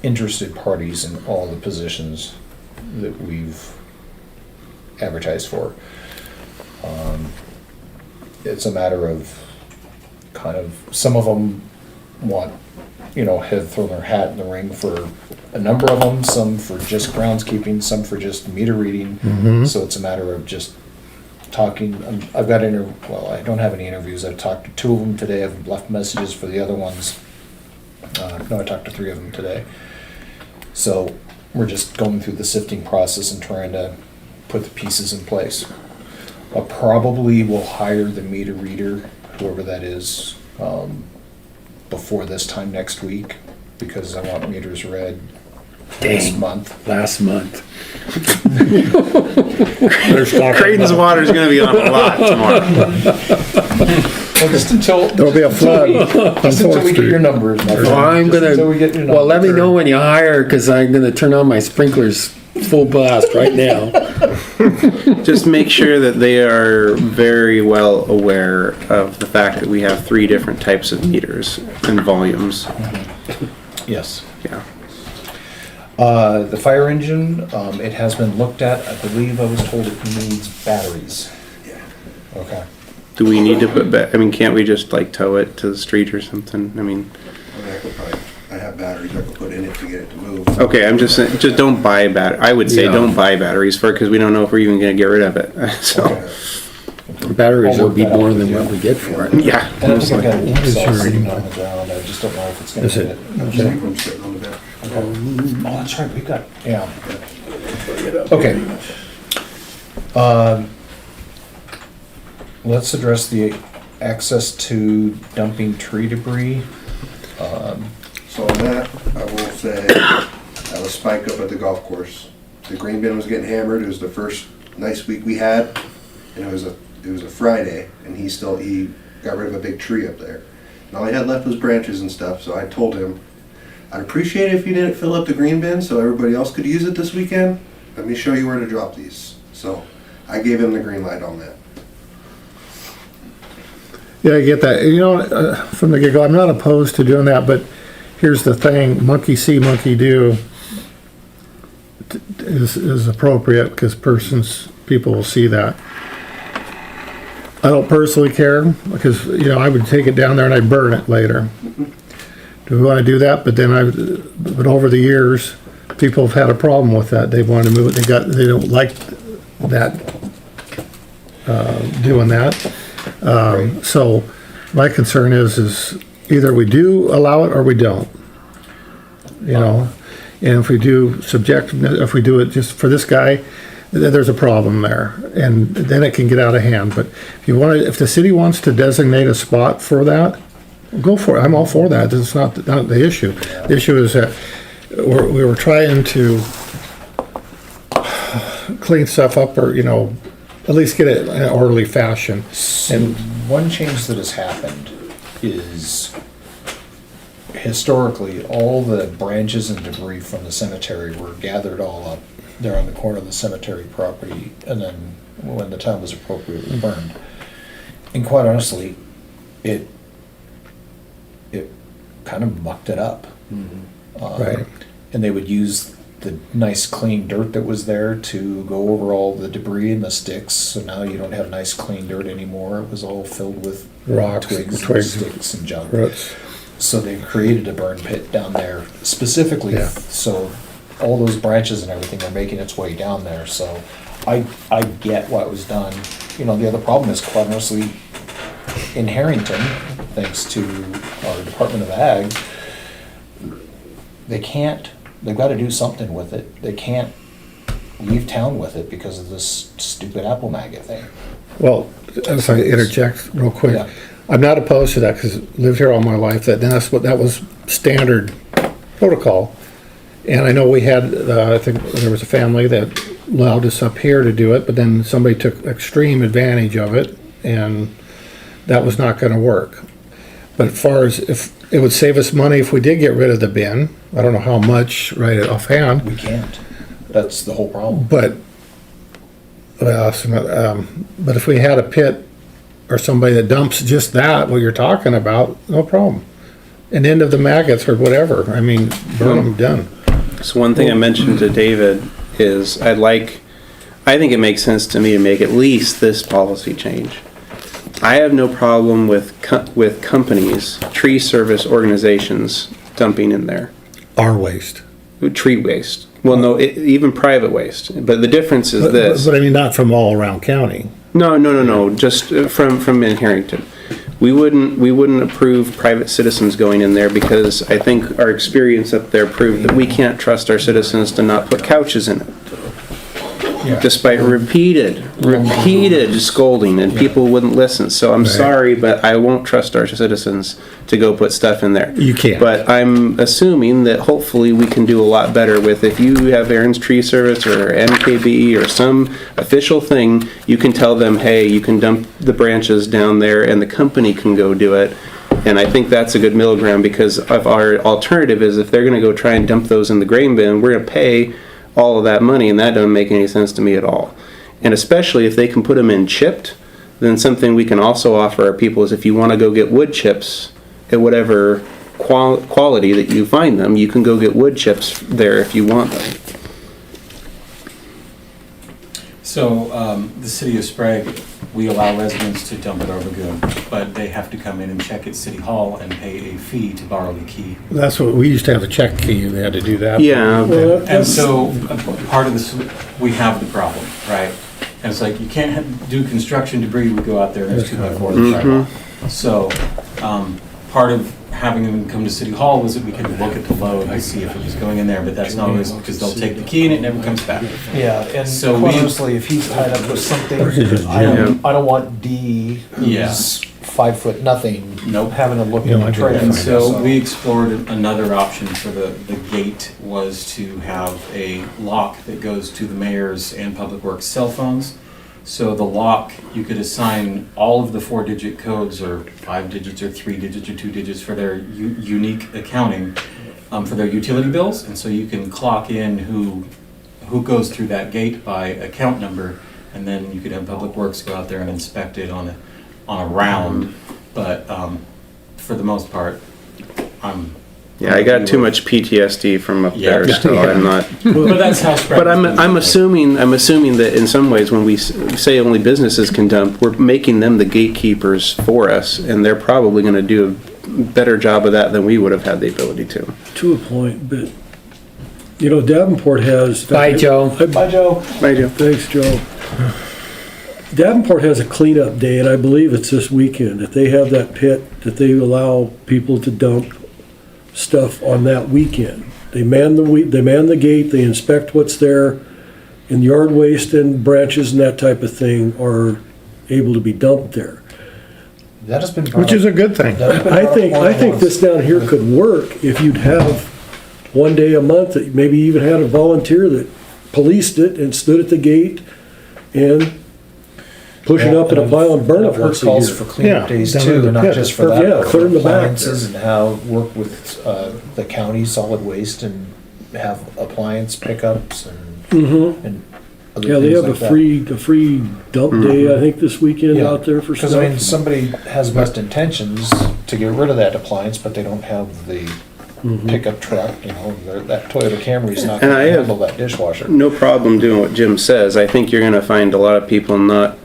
interested parties in all the positions that we've advertised for. It's a matter of kind of, some of them want, have thrown their hat in the ring for a number of them, some for just groundskeeping, some for just meter reading. So it's a matter of just talking. I've got I don't have any interviews. I've talked to 2 of them today. I've left messages for the other ones. No, I talked to 3 of them today. So we're just going through the sifting process and trying to put the pieces in place. I probably will hire the meter reader, whoever that is, before this time next week, because I want meters read this Dang. month. Last month. Creighton's water's gonna be on a lot tomorrow. Well, just until. There'll be a flood on Just until 4th we get your Street. numbers. my friend. Well, I'm Just until we get your gonna, well, let me numbers. know when you hire, because I'm gonna turn on my sprinklers full blast right now. Just make sure that they are very well aware of the fact that we have 3 different types of meters and volumes. Yes. Yeah. The fire engine, it has been looked at. I believe I was told it needs batteries. Yeah. Okay. Do we need to put I mean, can't we just like tow it to the street or something? I mean, I have batteries I can put in it to get it to move. okay, I'm just saying, just don't buy I would say Yeah. don't buy batteries for it, because we don't know if we're even gonna get rid of it. So, Batteries will be more than what we get for it. yeah. And I think I've got a What is cell your sitting reading? on the ground. I just don't know if it's gonna Is fit. it? I'm just leaving them sitting on the bench. Oh, that's right, we've got, yeah. Okay. Let's address the access to dumping tree debris. So on that, I will say, I was spiked up at the golf course. The green bin was getting hammered. It was the first nice week we had, and it was a Friday, and he got rid of a big tree up there. And all he had left was branches and stuff, so I told him, I'd appreciate it if you didn't fill up the green bin so everybody else could use it this weekend. Let me show you where to drop these. So I gave him the green light on that. Yeah, I get that. You know, from the get-go, I'm not opposed to doing that, but here's the thing, monkey see, monkey do is appropriate, because people will see that. I don't personally care, because, you know, I would take it down there and I'd burn it later. Do we want to do that? But over the years, people have had a problem with that. They want to move it, they don't like that, doing that. So my concern is either we do allow it or we don't. You know, and if we do if we do it just for this guy, then there's a problem there, and then it can get out of hand. But if the city wants to designate a spot for that, go for it. I'm all for that. It's not the issue. The issue is that we were trying to clean stuff up, or, you know, at least get it in an orderly fashion. And one change that has happened is historically, all the branches and debris from the cemetery were gathered all up there on the corner of the cemetery property, and then when the time was appropriate, it was burned. And quite honestly, it kind of mucked it up. Right. And they would use the nice clean dirt that was there to go over all the debris and the sticks, so now you don't have nice clean dirt anymore. It was all filled with Rocks, twigs and twigs, sticks and junk. roots. So they created a burn pit down there specifically, Yeah. so all those branches and everything are making its way down there, so I get what was done. You know, the other problem is, quite honestly, in Harrington, thanks to our Department of Ag, they've gotta do something with it. They can't leave town with it because of this stupid apple maggot thing. Well, if I interject real quick, Yeah. I'm not opposed to that, because lived here all my life. That was standard protocol. And I know we had, I think there was a family that allowed us up here to do it, but then somebody took extreme advantage of it, and that was not gonna work. But as far as if it would save us money if we did get rid of the bin, I don't know how much right offhand, We can't. That's the whole problem. but if we had a pit or somebody that dumps just that, what you're talking about, no problem. An end of the maggots or whatever, I mean, burn them, done. So one thing I mentioned to David is I think it makes sense to me to make at least this policy change. I have no problem with companies, tree service organizations dumping in there. Our waste. Tree waste. Well, no, even private waste. But the difference is this. But I mean, not from all around county. No. Just from in Harrington. We wouldn't approve private citizens going in there, because I think our experience up there proved that we can't trust our citizens to not put couches in it. despite repeated scolding, and people wouldn't listen. So I'm sorry, but I won't trust our citizens to go put stuff in there. You can't. But I'm assuming that hopefully we can do a lot better with, if you have Aaron's Tree Service or MKB or some official thing, you can tell them, hey, you can dump the branches down there and the company can go do it. And I think that's a good middle ground, because of our alternative is if they're gonna go try and dump those in the grain bin, we're gonna pay all of that money, and that doesn't make any sense to me at all. And especially if they can put them in chipped, then something we can also offer our people is, if you wanna go get wood chips at whatever quality that you find them, you can go get wood chips there if you want them. So, the city of Sprague, we allow residents to dump at our lagoon, but they have to come in and check at City Hall and pay a fee to borrow the key. That's what, we used to have a check key, they had to do that. Yeah, And so, part of this, we have the problem, right? And it's like, you can't do construction debris, we go out there and there's 2x4 in the sidewalk. So, part of having them come to City Hall was that we could look at the load to see if it was going in there, but that's not always, because they'll take the key and it never comes back. Yeah, and So quite we- honestly, if he's tied up with something, his I gym. don't want D, Yeah. who's 5 foot nothing, Nope. having to look You in know, the I do trailer. that. And so we explored another option for the gate, was to have a lock that goes to the mayor's and Public Works cell phones. So the lock, you could assign all of the 4-digit codes, or 5 digits, or 3 digits, or 2 digits for their unique accounting, for their utility bills. And so you can clock in who goes through that gate by account number, and then you could have Public Works go out there and inspect it on a round. But for the most part, yeah, I got too much PTSD from up Yeah. there, so I'm not. But that's how Sprague. But I'm assuming that in some ways, when we say only businesses can dump, we're making them the gatekeepers for us, and they're probably gonna do a better job of that than we would have had the ability to. To a point, but, you know, Davenport has. Bye, Joe. Bye, Joe. Right, Joe? Thanks, Joe. Davenport has a cleanup day, and I believe it's this weekend, that they have that pit, that they allow people to dump stuff on that weekend. They man the gate, they inspect what's there, and yard waste and branches and that type of thing are able to be dumped there. That has been brought Which is a good thing. That has been I brought think, up I think once. this down here could work if you'd have one day a month that maybe even had a volunteer that policed it and stood at the gate and push it up in a pile and burn it I've heard once a calls year. for cleanup Yeah, days down too, in the not pit. just for that, Yeah, but clear for in the back appliances there. and how work with the county solid waste and have appliance pickups and other Yeah, they things have like that. a free dump day, I think, this weekend Yeah, out there for Because I mean, stuff. somebody has best intentions to get rid of that appliance, but they don't have the pickup truck, you know, that Toyota Camry's not And gonna I have- handle that dishwasher. No problem doing what Jim says. I think you're gonna find a lot of people not,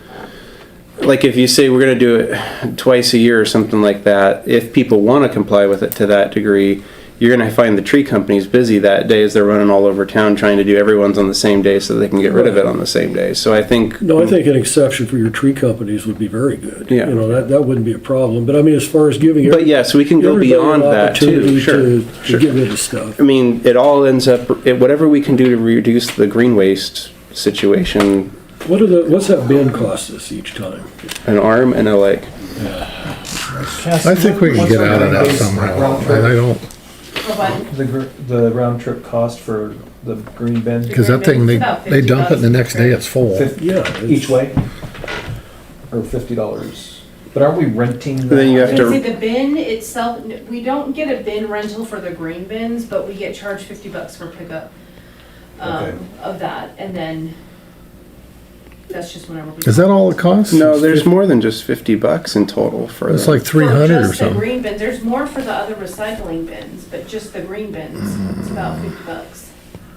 like if you say we're gonna do it twice a year or something like that, if people wanna comply with it to that degree, you're gonna find the tree companies busy that day as they're running all over town trying to do everyone's on the same day so they can get rid of it on the same day. So I think. No, I think an exception for your tree companies would be very good. Yeah. You know, that wouldn't be a problem, but I mean, as far as giving. But yes, we can go everybody beyond an that too, opportunity sure, to sure. get rid of stuff. I mean, it all ends up, whatever we can do to reduce the green waste situation, What's that bin cost us each time? an arm and a leg. I think we can get out of that somehow. And I don't, The round trip cost for the green bin? because that thing, they dump it and the next day it's full. Yeah. it's- Each way? Or $50? But aren't we renting that? Then you have to- See, the bin itself, we don't get a bin rental for the green bins, but we get charged $50 for pickup Okay. of that, and then that's just whenever we. Is that all it costs? No, there's more than just $50 in total for It's that. like 300 or Just the something. green bins, there's more for the other recycling bins, but just the green bins, it's about $50.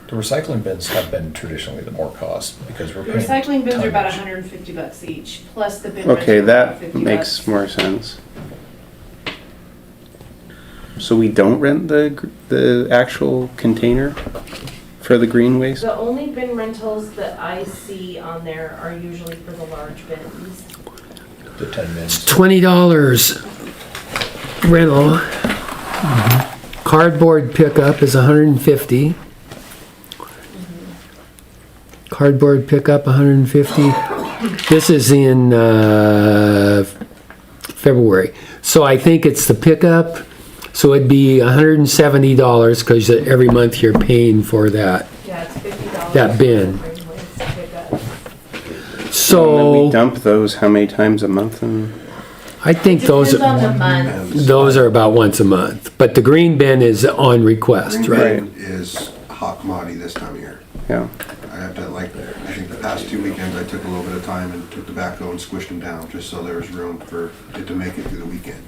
The recycling bins have been traditionally the more cost because we're The paying. recycling bins are about tonnage. $150 each, plus the bin rental. Okay, is about that $50. makes more sense. So we don't rent the actual container for the green waste? The only bin rentals that I see on there are usually for the large bins. The 10 bins. $20 rental. Cardboard pickup is $150. Cardboard pickup, 150. This is in February. So I think it's the pickup. So it'd be $170 because every month you're paying for that. Yeah, it's $50. That bin. for invoice to pick up. And then we So dump those how many times a month? And I think those Depends on the month. are about once a month. But the green bin is on request, Green right? bin is a hot commodity this time of year. yeah, I have to, like, I think the past 2 weekends, I took a little bit of time and took the backhoe and squished them down, just so there was room for it to make it through the weekend.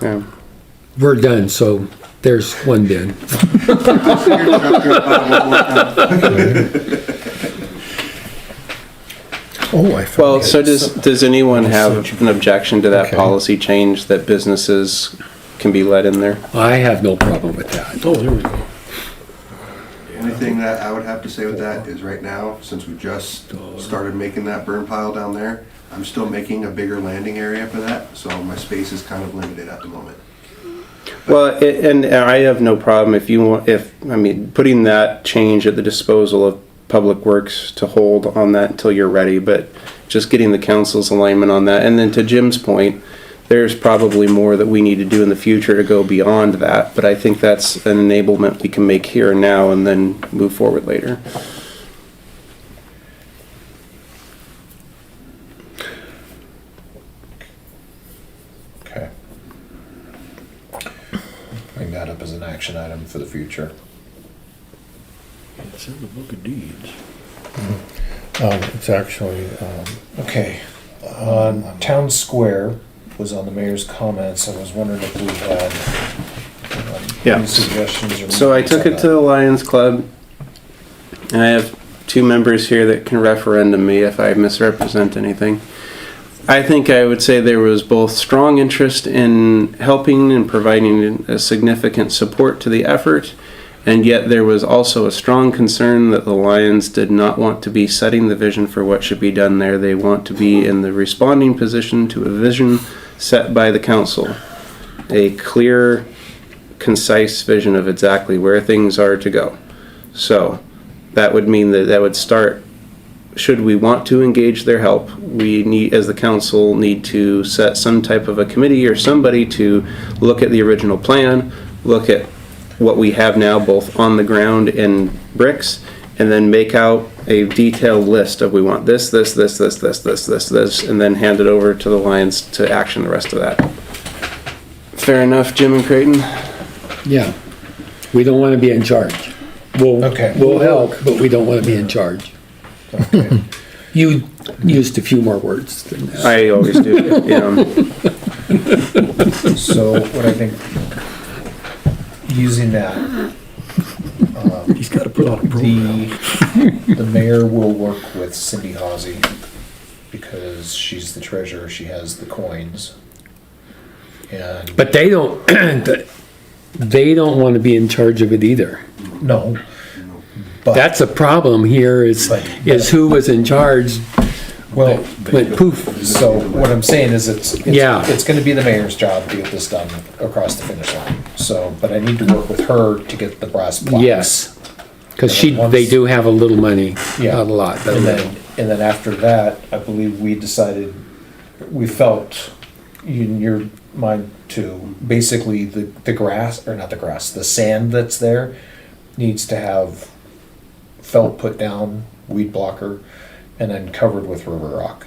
yeah. We're done, so there's one bin. Oh, I found Well, it. so does anyone have an objection to that Okay. policy change that businesses can be let in there? I have no problem with that. Oh, there we go. The only thing that I would have to say with that is right now, since we just started making that burn pile down there, I'm still making a bigger landing area for that, so my space is kind of limited at the moment. Well, and I have no problem if you want, I mean, putting that change at the disposal of Public Works to hold on that until you're ready, but just getting the council's alignment on that. And then to Jim's point, there's probably more that we need to do in the future to go beyond that, but I think that's an enablement we can make here and now and then move forward later. Okay. Bring that up as an action item for the future. It's in the book of deeds. It's actually, Okay, on Town Square was on the mayor's comments. I was wondering if we had Yeah. any suggestions or. So I took it to the Lions Club, and I have 2 members here that can referendum me if I misrepresent anything. I think I would say there was both strong interest in helping and providing a significant support to the effort, and yet there was also a strong concern that the Lions did not want to be setting the vision for what should be done there. They want to be in the responding position to a vision set by the council. A clear, concise vision of exactly where things are to go. So that would mean that would start, should we want to engage their help, we need, as the council, need to set some type of a committee or somebody to look at the original plan, look at what we have now both on the ground in bricks, and then make out a detailed list of we want this, and then hand it over to the Lions to action the rest of that. Fair enough, Jim and Creighton? Yeah. We don't want to be in charge. Okay. We'll help, but we don't want to be in charge. Okay. You used a few more words than that. I always do, yeah. So what I think, using that, He's gotta put on a program. the mayor will work with Cindy Hawsey because she's the treasurer, she has the coins. And, But they don't, they don't want to be in charge of it either. no, but, That's a problem here is who was in charge well, went poof. so what I'm saying is Yeah. it's gonna be the mayor's job to get this done across the finish line. So, but I need to work with her to get the brass plaques. Yes. Because they do have a little money, Yeah. not a lot, but a And little. then after that, I believe we decided, we felt in your mind too, basically the grass, or not the grass, the sand that's there needs to have felt put down, weed blocker, and then covered with river rock.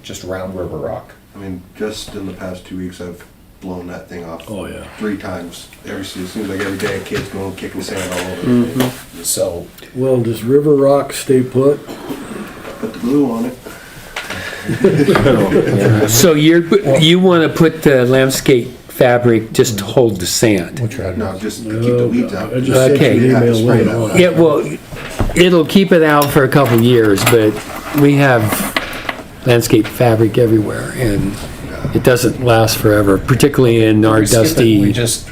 Just round river rock. I mean, just in the past 2 weeks, I've blown that thing off Oh, yeah. 3 times. It seems like every day a kid's going kicking sand all over the place. So, Well, does River Rock stay put? Put the glue on it. So you want to put the landscape fabric just to hold the sand? which I No, just to keep the weeds out. I just sent you Okay. an You have to email spray later that. on. Yeah, well, it'll keep it out for a couple years, but we have landscape fabric everywhere and it doesn't last forever, particularly in our we skip it, dusty. we just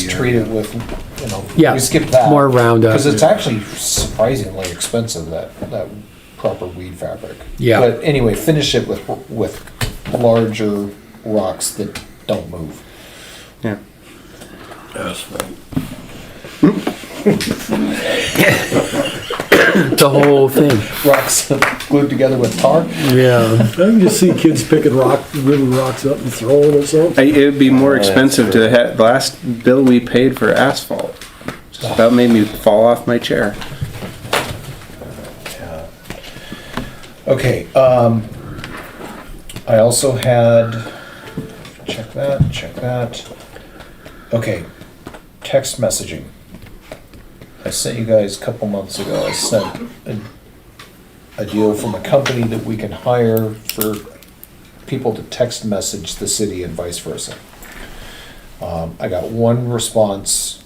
treat it with, Yeah, we skip that. more Roundup. Because it's actually surprisingly expensive, that proper weed fabric. Yeah. But anyway, finish it with larger rocks that don't move. Yeah. Asphalt. the whole thing. Rocks glued together with tar. Yeah. I can just see kids picking river rocks up and throwing them or something. It'd be more expensive to the last bill we paid for asphalt. Just about made me fall off my chair. Okay, I also had, check that. Okay, text messaging. I sent you guys a couple months ago, I sent a deal from a company that we can hire for people to text message the city and vice versa. I got one response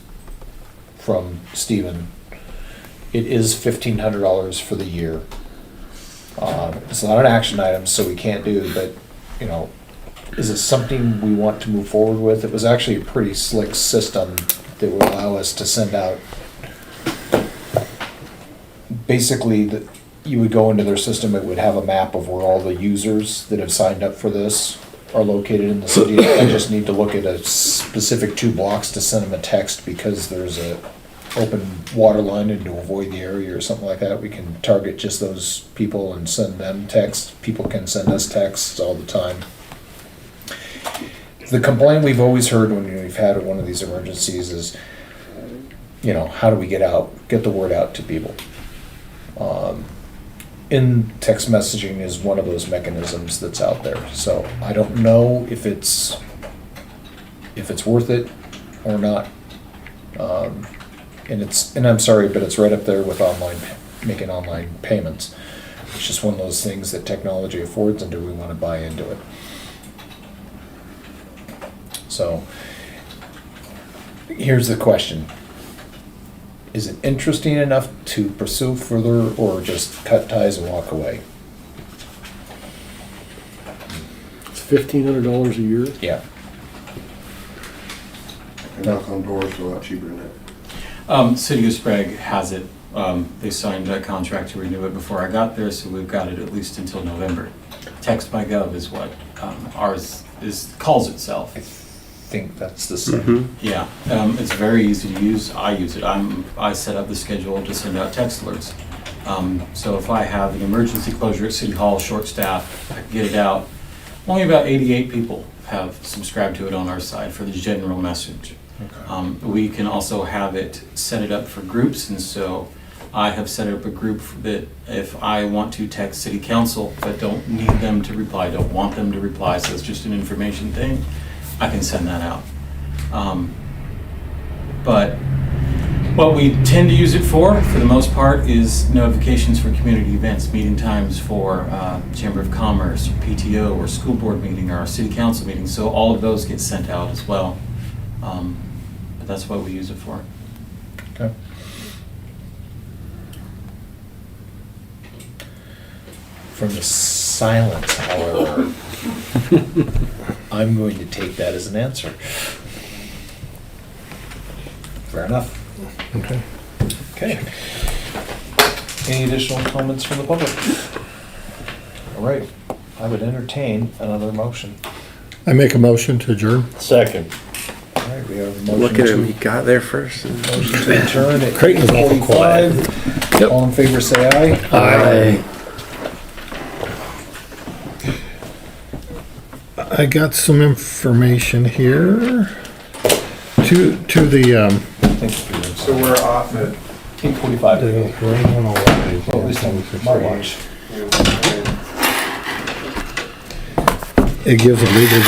from Steven. It is $1,500 for the year. It's not an action item, so we can't do, but, you know, is it something we want to move forward with? It was actually a pretty slick system that would allow us to send out, basically, you would go into their system, it would have a map of where all the users that have signed up for this are located in the city. I just need to look at a specific 2 blocks to send them a text because there's a open water line, and to avoid the area or something like that, we can target just those people and send them text. People can send us texts all the time. The complaint we've always heard when we've had one of these emergencies is, you know, how do we get the word out to people? In text messaging is one of those mechanisms that's out there. So I don't know if it's worth it or not. And I'm sorry, but it's right up there with making online payments. It's just one of those things that technology affords, and do we want to buy into it? So, here's the question. Is it interesting enough to pursue further, or just cut ties and walk away? It's $1,500 a year. Yeah. And knock on doors, a lot cheaper than that. City of Sprague has it. They signed a contract to renew it before I got there, so we've got it at least until November. Text by Gov is what ours calls itself. I think that's the same. Yeah, it's very easy to use. I use it. I set up the schedule to send out text alerts. So if I have an emergency closure at City Hall, short staff, I can get it out. Only about 88 people have subscribed to it on our side for the general message. We can also have it set it up for groups, and so I have set up a group that if I want to text city council but don't need them to reply, don't want them to reply, so it's just an information thing, I can send that out. But what we tend to use it for the most part, is notifications for community events, meeting times for Chamber of Commerce, or PTO, or school board meeting, or city council meeting. So all of those get sent out as well. But that's what we use it for. Okay. From the silence, however, I'm going to take that as an answer. Fair enough. Okay. Okay. Any additional comments from the public? All right, I would entertain another motion. I make a motion to adjourn. Second. All right, we have a motion Look at him, he to, got there first. motion to adjourn at Creighton was awful quiet. 8:45. All in favor, say aye. Aye. I got some information here to the, Thank you for your So we're off at 8:45. Well, at least on my watch. it gives a legal